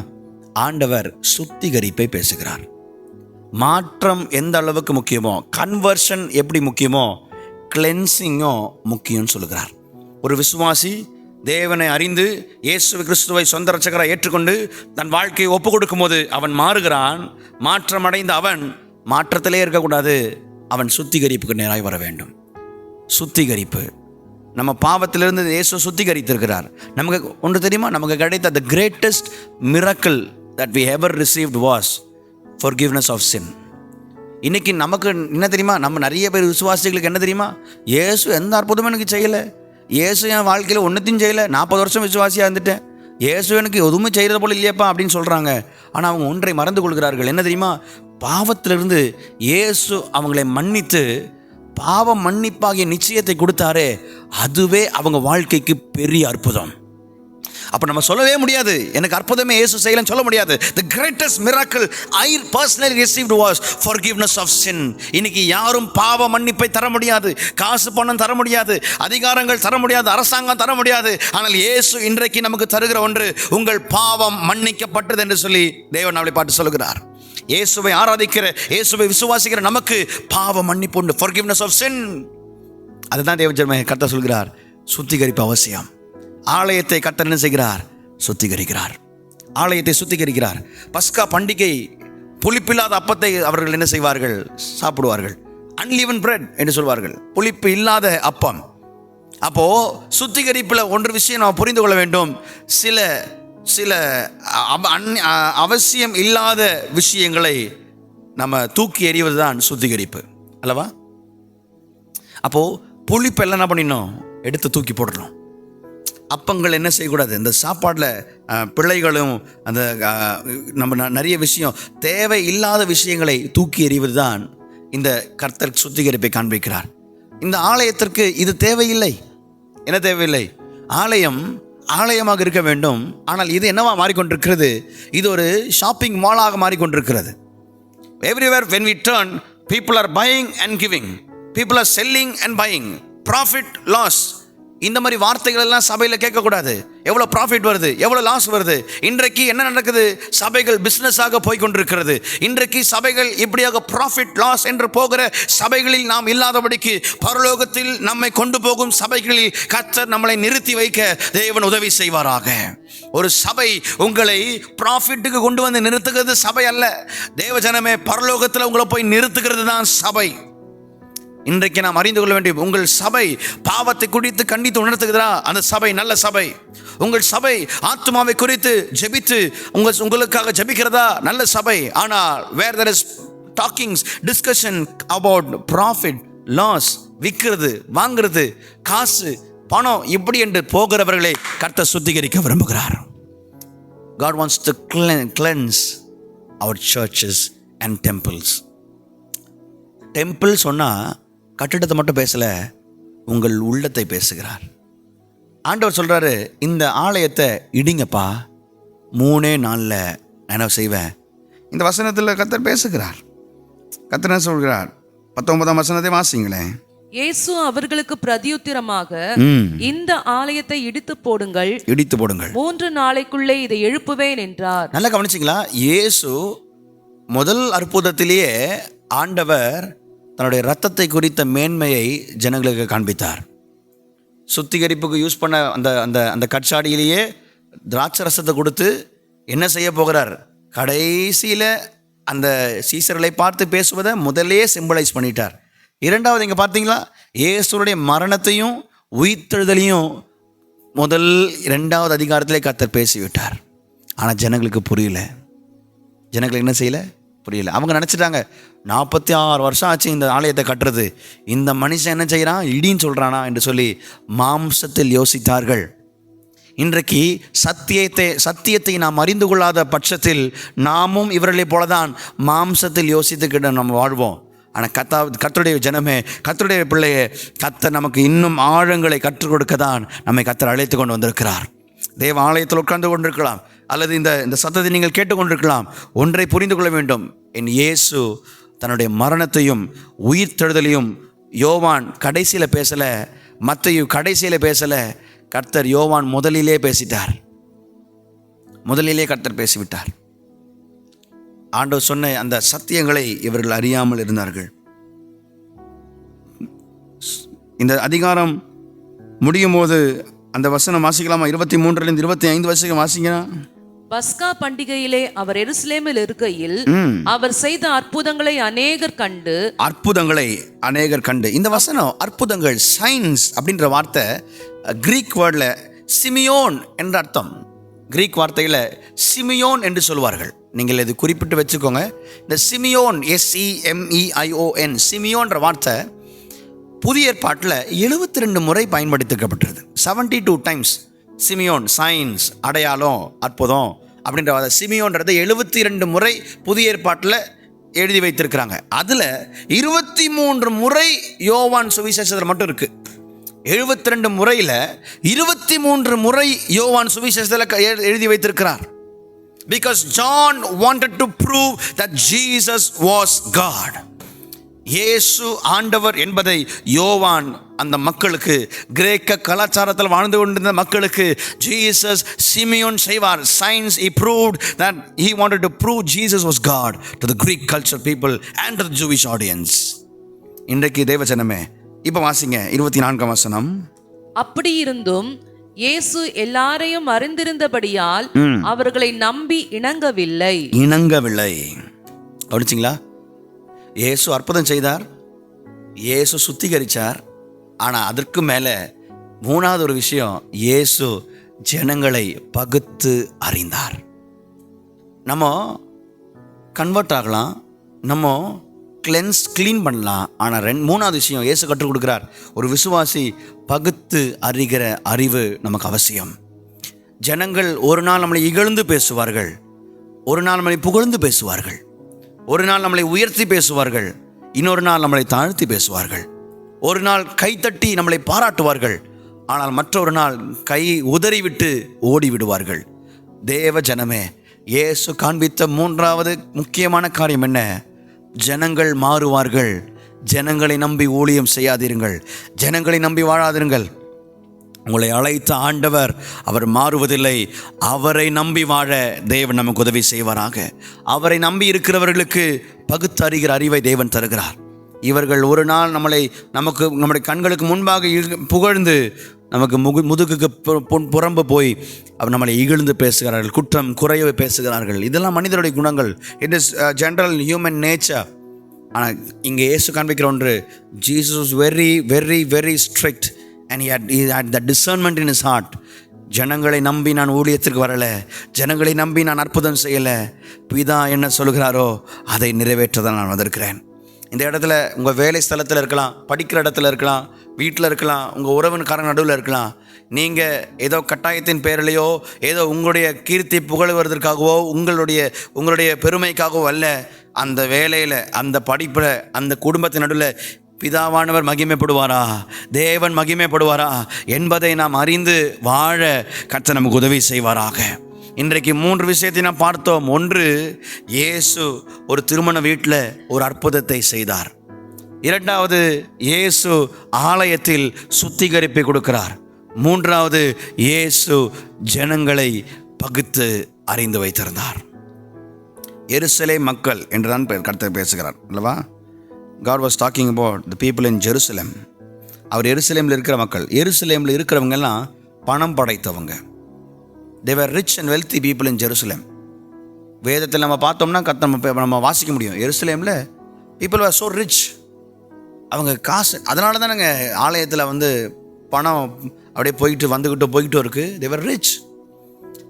ஆண்டவர் சுத்திகரிப்பை பேசுகிறார். மாற்றம் எந்த அளவுக்கு முக்கியமோ, கன்வர்ஷன் எப்படி முக்கியமோ, கிளென்சிங்கும் முக்கியம்னு சொல்லுகிறார். ஒரு விசுவாசி தேவனை அறிந்து இயேசு கிறிஸ்துவை சொந்த இரட்சகராக ஏற்றுக்கொண்டு தன் வாழ்க்கையை ஒப்பு கொடுக்கும் போது அவன் மாறுகிறான். மாற்றம் அடைந்த அவன் மாற்றத்திலே இருக்கக்கூடாது, அவன் சுத்திகரிப்புக்கு நேராய் வர வேண்டும். சுத்திகரிப்பு, நம்ம பாவத்திலிருந்து இயேசு சுத்திகரித்திருக்கிறார். நமக்கு ஒன்று தெரியுமா, நமக்கு கிடைத்த the greatest miracle that we ever received was forgiveness of sin. இன்னைக்கு நமக்கு என்ன தெரியுமா, நம்ம நிறைய பேர் விசுவாசிகளுக்கு என்ன தெரியுமா, இயேசு எந்த அற்புதமும் எனக்கு செய்யலை, இயேசு என் வாழ்க்கையில் ஒன்றுத்தையும் செய்யலை, 40 வருஷம் விசுவாசியாக இருந்துட்டேன், இயேசு எனக்கு எதுவுமே செய்கிறது போல இல்லையப்பா அப்படின்னு சொல்கிறாங்க. ஆனால் அவங்க ஒன்றை மறந்து கொள்கிறார்கள். என்ன தெரியுமா, பாவத்திலிருந்து இயேசு அவங்களை மன்னித்து பாவ மன்னிப்பாகிய நிச்சயத்தை கொடுத்தாரே, அதுவே அவங்க வாழ்க்கைக்கு பெரிய அற்புதம். அப்போ நம்ம சொல்லவே முடியாது எனக்கு அற்புதமே இயேசு செய்யலன்னு சொல்ல முடியாது. The greatest miracle I personally received was forgiveness of sin. இன்னைக்கு யாரும் பாவ மன்னிப்பை தர முடியாது, காசு பணம் தர முடியாது, அதிகாரங்கள் தர முடியாது, அரசாங்கம் தர முடியாது. ஆனால் இயேசு இன்றைக்கு நமக்கு தருகிற ஒன்று, உங்கள் பாவம் மன்னிக்கப்பட்டது என்று சொல்லி தேவன் அவளை பாட்டு சொல்கிறார். இயேசுவை ஆராதிக்கிற, இயேசுவை விசுவாசிக்கிற நமக்கு பாவ மன்னிப்பு உண்டு, forgiveness of sin. அதுதான் தேவஜனமே கர்த்தர் சொல்கிறார், சுத்திகரிப்பு அவசியம். ஆலயத்தை கர்த்தர் என்ன செய்கிறார், சுத்திகரிக்கிறார். ஆலயத்தை சுத்திகரிக்கிறார். பஸ்கா பண்டிகை புளிப்பில்லாத அப்பத்தை அவர்கள் என்ன செய்வார்கள், சாப்பிடுவார்கள். அன்லீவன் பிரெட் என்று சொல்வார்கள், புளிப்பு இல்லாத அப்பம். அப்போ சுத்திகரிப்பில் ஒன்று விஷயம் நாம் புரிந்து கொள்ள வேண்டும். சில அவசியம் இல்லாத விஷயங்களை நம்ம தூக்கி எறிவது தான் சுத்திகரிப்பு அல்லவா? அப்போ புளிப்பெல்லாம் என்ன பண்ணிடணும், எடுத்து தூக்கி போடணும். அப்பங்கள் என்ன செய்யக்கூடாது, இந்த சாப்பாட்டில் பிள்ளைகளும் அந்த நம்ம நிறைய விஷயம் தேவை இல்லாத விஷயங்களை தூக்கி எறிவது தான் இந்த கர்த்தர் சுத்திகரிப்பை காண்பிக்கிறார். இந்த ஆலயத்திற்கு இது தேவையில்லை. என்ன தேவையில்லை? ஆலயமாக இருக்க வேண்டும். ஆனால் இது என்னவா மாறிக்கொண்டிருக்கிறது, இது ஒரு shopping மாலாக மாறிக்கொண்டிருக்கிறது. Everywhere when we turn, people are buying and giving, people are selling and buying. Profit loss, இந்த மாதிரி வார்த்தைகள் எல்லாம் சபையில் கேட்கக்கூடாது. எவ்வளோ ப்ராஃபிட் வருது, எவ்வளோ லாஸ் வருது, இன்றைக்கு என்ன நடக்குது, சபைகள் பிஸ்னஸாக போய்கொண்டிருக்கிறது. இன்றைக்கு சபைகள் இப்படியாக ப்ராஃபிட் லாஸ் என்று போகிற சபைகளில் நாம் இல்லாதபடிக்கு பரலோகத்தில் நம்மை கொண்டு போகும் சபைகளில் கர்த்தர் நம்மளை நிறுத்தி வைக்க தேவன் உதவி செய்வாராக. ஒரு சபை உங்களை ப்ராஃபிட்டுக்கு கொண்டு வந்து நிறுத்துகிறது சபை அல்ல. தேவஜனமே, பரலோகத்தில் உங்களை போய் நிறுத்துகிறது தான் சபை. இன்றைக்கு நாம் அறிந்து கொள்ள வேண்டிய, உங்கள் சபை பாவத்தை குறித்து கண்டித்து உணர்த்துகிறதா, அந்த சபை நல்ல சபை. உங்கள் சபை ஆத்மாவை குறித்து ஜெபித்து உங்களுக்காக ஜெபிக்கிறதா, நல்ல சபை. ஆனால் where there is talkings, discussion about profit, loss, விற்கிறது, வாங்கிறது, காசு, பணம், இப்படி என்று போகிறவர்களை கர்த்தர் சுத்திகரிக்க விரும்புகிறார். God wants to cleanse our churches and temples. Temple சொன்னால் கட்டிடத்தை மட்டும் பேசலை, உங்கள் உள்ளத்தை பேசுகிறார். ஆண்டவர் சொல்கிறாரு, இந்த ஆலயத்தை இடிங்கப்பா, 3 நாளில் நான் என்ன செய்வேன். இந்த வசனத்தில் கர்த்தர் பேசுகிறார். கர்த்தர் என்ன சொல்கிறார்? 19ஆம் வசனத்தை வாசிங்களேன். இயேசு அவர்களுக்கு பிரதியுத்தரமாக, இந்த ஆலயத்தை இடித்து போடுங்கள், 3 நாளைக்குள்ளே இதை எழுப்புவேன் என்றார். நல்லா கவனிச்சிங்களா? இயேசு முதல் அற்புதத்திலேயே ஆண்டவர் தன்னுடைய இரத்தத்தை குறித்த மேன்மையை ஜனங்களுக்கு காண்பித்தார். சுத்திகரிப்புக்கு யூஸ் பண்ண அந்த அந்த அந்த கற்சாடியிலேயே திராட்சை ரசத்தை கொடுத்து என்ன செய்ய போகிறார்? கடைசியில் அந்த சீசர்களை பார்த்து பேசுவதை முதலே சிம்பலைஸ் பண்ணிட்டார். 2வது இங்கே பார்த்தீங்களா, இயேசுடைய மரணத்தையும் உயிர்த்தெழுதலையும் 2வது அதிகாரத்திலே கர்த்தர் பேசிவிட்டார். ஆனால் ஜனங்களுக்கு புரியல. ஜனங்களுக்கு என்ன செய்யலை? புரியல. அவங்க நினச்சிட்டாங்க, 46 வருஷம் ஆச்சு இந்த ஆலயத்தை கட்டுறது, இந்த மனுஷன் என்ன செய்கிறான், இடின்னு சொல்கிறானா என்று சொல்லி மாம்சத்தில் யோசித்தார்கள். இன்றைக்கு சத்தியத்தை நாம் அறிந்து கொள்ளாத பட்சத்தில் நாமும் இவர்களை போலதான் மாம்சத்தில் யோசித்துக்கிட்ட நம்ம வாழ்வோம். ஆனால் கர்த்தருடைய ஜனமே, கர்த்தருடைய பிள்ளையே, கர்த்தர் நமக்கு இன்னும் ஆழங்களை கற்றுக் கொடுக்க தான் நம்மை கர்த்தர் அழைத்து கொண்டு வந்திருக்கிறார். தேவ ஆலயத்தில் உட்கார்ந்து கொண்டிருக்கலாம், அல்லது இந்த சத்தத்தை நீங்கள் கேட்டுக்கொண்டிருக்கலாம். ஒன்றை புரிந்து கொள்ள வேண்டும், என் இயேசு தன்னுடைய மரணத்தையும் உயிர்த்தெழுதலையும் யோவான் கடைசியில் பேசலை, மத்தேயு கடைசியில் பேசலை, கர்த்தர் யோவான் முதலிலே பேசிட்டார். முதலிலே கர்த்தர் பேசிவிட்டார். ஆண்டவர் சொன்ன அந்த சத்தியங்களை இவர்கள் அறியாமல் இருந்தார்கள். இந்த அதிகாரம் முடியும் போது அந்த வசனம் வாசிக்கலாமா? 23 25 வசனம் வாசிக்கலாம். பஸ்கா பண்டிகையிலே அவர் எருசலேமில் இருக்கையில் அவர் செய்த அற்புதங்களை அநேகர் கண்டு. இந்த வசனம் அற்புதங்கள், சைன்ஸ் அப்படின்ற வார்த்தை கிரீக் வேர்டில் சிமியோன் என்ற அர்த்தம். கிரீக் வார்த்தையில் சிமியோன் என்று சொல்வார்கள். நீங்கள் இது குறிப்பிட்டு வச்சுக்கோங்க. இந்த சிமியோன், SEMEION, சிமியோன்ற வார்த்தை புதிய ஏற்பாட்டில் 72 முறை பயன்படுத்தப்பட்டிருது. 72 டைம்ஸ் சிமியோன், சைன்ஸ், அடையாளம், அற்புதம் அப்படின்ற சிமியோன்றது 72 முறை புதிய ஏற்பாட்டில் எழுதி வைத்திருக்கிறாங்க. அதில் 23 முறை யோவான் சுவிசேஷத்தில் மட்டும் இருக்கு. 72 முறையில் 23 முறை யோவான் சுவிசேஷத்தில் எழுதி வைத்திருக்கிறார். Because John wanted to prove that Jesus was God. இயேசு ஆண்டவர் என்பதை யோவான் அந்த மக்களுக்கு, கிரேக்க கலாச்சாரத்தில் வாழ்ந்து கொண்டிருந்த மக்களுக்கு, ஜீசஸ் சிமியோன் செய்வார். Science he proved that he wanted to prove Jesus was God to the Greek culture people and to the Jewish audience. இன்றைக்கு தேவஜனமே, இப்போ வாசிங்க 24ஆம் வசனம். அப்படி இருந்தும் இயேசு எல்லாரையும் அறிந்திருந்தபடியால் அவர்களை நம்பி இணங்கவில்லை. கவனிச்சிங்களா? இயேசு அற்புதம் செய்தார், இயேசு சுத்திகரித்தார். ஆனால் அதற்கு மேலே 3வது ஒரு விஷயம், இயேசு ஜனங்களை பகுத்து அறிந்தார். நம்ம கன்வெர்ட் ஆகலாம், நம்ம க்ளீன் பண்ணலாம். ஆனால் 3வது விஷயம் இயேசு கற்றுக் கொடுக்கிறார். ஒரு விசுவாசி பகுத்து அறிகிற அறிவு நமக்கு அவசியம். ஜனங்கள் ஒரு நாள் நம்மளை இகழ்ந்து பேசுவார்கள், ஒரு நாள் நம்மளை புகழ்ந்து பேசுவார்கள், ஒரு நாள் நம்மளை உயர்த்தி பேசுவார்கள், இன்னொரு நாள் நம்மளை தாழ்த்தி பேசுவார்கள். ஒரு நாள் கைத்தட்டி நம்மளை பாராட்டுவார்கள், ஆனால் மற்றொரு நாள் கை உதறிவிட்டு ஓடி விடுவார்கள். தேவ ஜனமே, இயேசு காண்பித்த 3வது முக்கியமான காரியம் என்ன? ஜனங்கள் மாறுவார்கள், ஜனங்களை நம்பி ஊழியம் செய்யாதீர்கள், ஜனங்களை நம்பி வாழாதீர்கள். உங்களை அழைத்த ஆண்டவர் அவர் மாறுவதில்லை. அவரை நம்பி வாழ தேவன் நமக்கு உதவி செய்வாராக. அவரை நம்பி இருக்கிறவர்களுக்கு பகுத்தறிகிற அறிவை தேவன் தருகிறார். இவர்கள் ஒரு நாள் நம்முடைய கண்களுக்கு முன்பாக புகழ்ந்து நமக்கு முதுகுக்கு புறம்பு போய் அவர் நம்மளை இகழ்ந்து பேசுகிறார்கள், குற்றம் குறைய பேசுகிறார்கள். இதெல்லாம் மனிதனுடைய குணங்கள். It is general human nature. ஆனால் இங்கே இயேசு காண்பிக்கிற ஒன்று, Jesus was very very very strict and he had the discernment in his heart. ஜனங்களை நம்பி நான் ஊழியத்திற்கு வரலை, ஜனங்களை நம்பி நான் அற்புதம் செய்யலை. பிதா என்ன சொல்கிறாரோ அதை நிறைவேற்றதான் நான் வந்திருக்கிறேன். இந்த இடத்துல உங்கள் வேலை ஸ்தலத்தில் இருக்கலாம், படிக்கிற இடத்துல இருக்கலாம், வீட்டில் இருக்கலாம், உங்கள் உறவினக்காரங்க நடுவில் இருக்கலாம். நீங்கள் ஏதோ கட்டாயத்தின் பேரிலையோ ஏதோ உங்களுடைய கீர்த்தி புகழுவதற்காகவோ உங்களுடைய பெருமைக்காகவோ அல்ல. அந்த வேலையில், அந்த படிப்பில், அந்த குடும்பத்தின் நடுவில் பிதாவானவர் மகிமைப்படுவாரா, தேவன் மகிமைப்படுவாரா என்பதை நாம் அறிந்து வாழ கர்த்தர் நமக்கு உதவி செய்வாராக. இன்றைக்கு 3 விஷயத்தை நாம் பார்த்தோம். 1, இயேசு ஒரு திருமண வீட்டில் ஒரு அற்புதத்தை செய்தார். 2வது, இயேசு ஆலயத்தில் சுத்திகரிப்பை கொடுக்கிறார். 3வது, இயேசு ஜனங்களை பகுத்து அறிந்து வைத்திருந்தார். எருசலேம் மக்கள் என்றுதான் கர்த்தர் பேசுகிறார் அல்லவா? God was talking about the people in Jerusalem. அவர் எருசலேமில் இருக்கிற மக்கள். எருசலேமில் இருக்கிறவங்கெல்லாம் பணம் படைத்தவங்க. They were rich and wealthy people in Jerusalem. வேதத்தில் நம்ம பார்த்தோம்னா நம்ம வாசிக்க முடியும். எருசலேமில் people were so rich. அவங்க காசு, அதனால தான் நாங்கள் ஆலயத்தில் பணம் அப்படியே போய்கிட்டு இருக்குது. They were rich.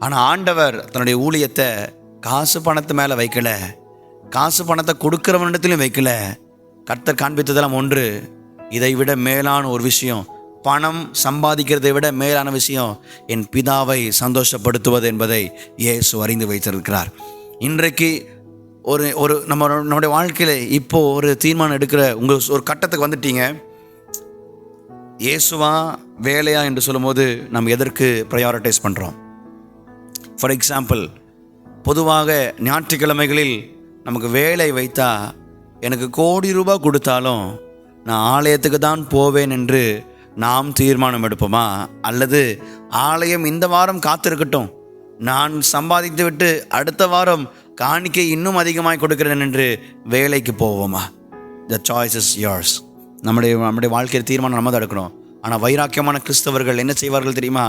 ஆனால் ஆண்டவர் தன்னுடைய ஊழியத்தை காசு பணத்து மேலே வைக்கலை, காசு பணத்தை கொடுக்குறவனிடத்துலையும் வைக்கலை. கர்த்தர் காண்பித்ததெல்லாம் 1, இதை விட மேலான ஒரு விஷயம், பணம் சம்பாதிக்கிறதை விட மேலான விஷயம் என் பிதாவை சந்தோஷப்படுத்துவது என்பதை இயேசு அறிந்து வைத்திருக்கிறார். இன்றைக்கு ஒரு நம்முடைய வாழ்க்கையில் இப்போது ஒரு தீர்மானம் எடுக்கிற ஒரு கட்டத்துக்கு வந்துட்டீங்க. இயேசுவா வேலையா என்று சொல்லும்போது நம்ம எதற்கு ப்ரையாரிட்டைஸ் பண்ணுறோம்? ஃபார் எக்ஸாம்பிள், பொதுவாக ஞாயிற்றுக்கிழமைகளில் நமக்கு வேலை வைத்தா எனக்கு கோடி ரூபாய் கொடுத்தாலும் நான் ஆலயத்துக்கு தான் போவேன் என்று நாம் தீர்மானம் எடுப்போமா? அல்லது ஆலயம் இந்த வாரம் காத்திருக்கட்டும், நான் சம்பாதித்து விட்டு அடுத்த வாரம் காணிக்கை இன்னும் அதிகமாக கொடுக்கிறேன் என்று வேலைக்கு போவோமா? The choice is yours. நம்முடைய வாழ்க்கையில் தீர்மானம் நம்ம தான் எடுக்கணும். ஆனால் வைராக்கியமான கிறிஸ்தவர்கள் என்ன செய்வார்கள் தெரியுமா?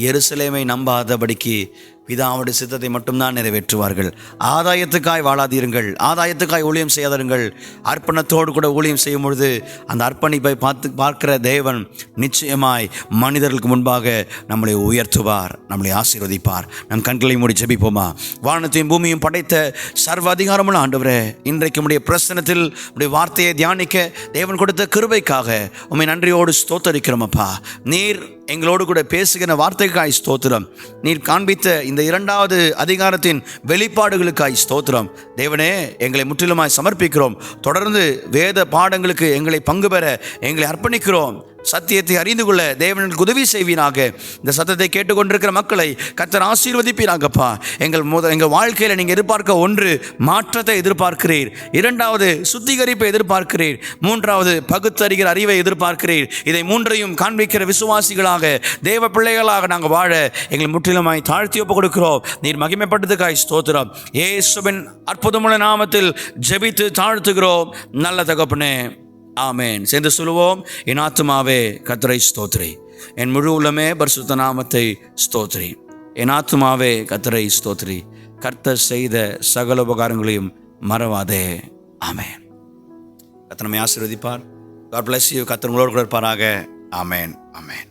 எருசலேமை நம்பாதபடிக்கு பிதாவுடைய சித்தத்தை மட்டும்தான் நிறைவேற்றுவார்கள். ஆதாயத்துக்காய் வாழாதீருங்கள், ஆதாயத்துக்காய் ஊழியம் செய்யாதீர்கள். அர்ப்பணத்தோடு கூட ஊழியம் செய்யும் பொழுது அந்த அர்ப்பணிப்பை பார்க்கிற தேவன் நிச்சயமாய் மனிதர்களுக்கு முன்பாக நம்மளை உயர்த்துவார், நம்மளை ஆசீர்வதிப்பார். நம் கண்களை மூடி ஜெபிப்போமா? வானத்தையும் பூமியும் படைத்த சர்வ அதிகாரமுள்ள ஆண்டவரே, இன்றைக்கு உம்முடைய பிரசன்னத்தில் உம்முடைய வார்த்தையை தியானிக்க தேவன் கொடுத்த கிருபைக்காக உம்மை நன்றியோடு ஸ்தோத்தரிக்கிறோம் அப்பா. நீர் எங்களோடு கூட பேசுகிற வார்த்தைக்காய் ஸ்தோத்திரம். நீர் காண்பித்த இந்த 2வது அதிகாரத்தின் வெளிப்பாடுகளுக்காய் ஸ்தோத்திரம். தேவனே, எங்களை முற்றிலுமாய் சமர்ப்பிக்கிறோம். தொடர்ந்து வேத பாடங்களுக்கு எங்களை பங்கு பெற எங்களை அர்ப்பணிக்கிறோம். சத்தியத்தை அறிந்து கொள்ள தேவனுக்கு உதவி செய்வீராக. இந்த சத்தத்தை கேட்டுக்கொண்டிருக்கிற மக்களை கர்த்தர் ஆசீர்வதிப்பீராகப்பா. எங்கள் வாழ்க்கையில் நீங்கள் எதிர்பார்க்க 1, மாற்றத்தை எதிர்பார்க்கிறீர். 2வது, சுத்திகரிப்பை எதிர்பார்க்கிறீர். 3வது, பகுத்தறிகிற அறிவை எதிர்பார்க்கிறீர். இதை 3ஐயும் காண்பிக்கிற விசுவாசிகளாக, தேவ பிள்ளைகளாக நாங்கள் வாழ எங்களை முற்றிலுமாய் தாழ்த்தி ஒப்பு கொடுக்கிறோம். நீர் மகிமைப்பட்டதுக்காய் ஸ்தோத்திரம். இயேசுவின் அற்புதமுள்ள நாமத்தில் ஜெபித்து தாழ்த்துகிறோம் நல்ல தகப்பனே, ஆமேன். சேர்ந்து சொல்லுவோம். என் ஆத்துமாவே கர்த்தரை ஸ்தோத்திரி, என் முழு உள்ளமே பரிசுத்த நாமத்தை ஸ்தோத்திரி. என் ஆத்துமாவே கர்த்தரை ஸ்தோத்திரி, கர்த்தர் செய்த சகல உபகாரங்களையும் மறவாதே. ஆமேன். கர்த்தர் நம்மை ஆசீர்வதிப்பார். God bless you. கர்த்தர் உங்களோடு கூட இருப்பாராக. ஆமேன், ஆமேன்.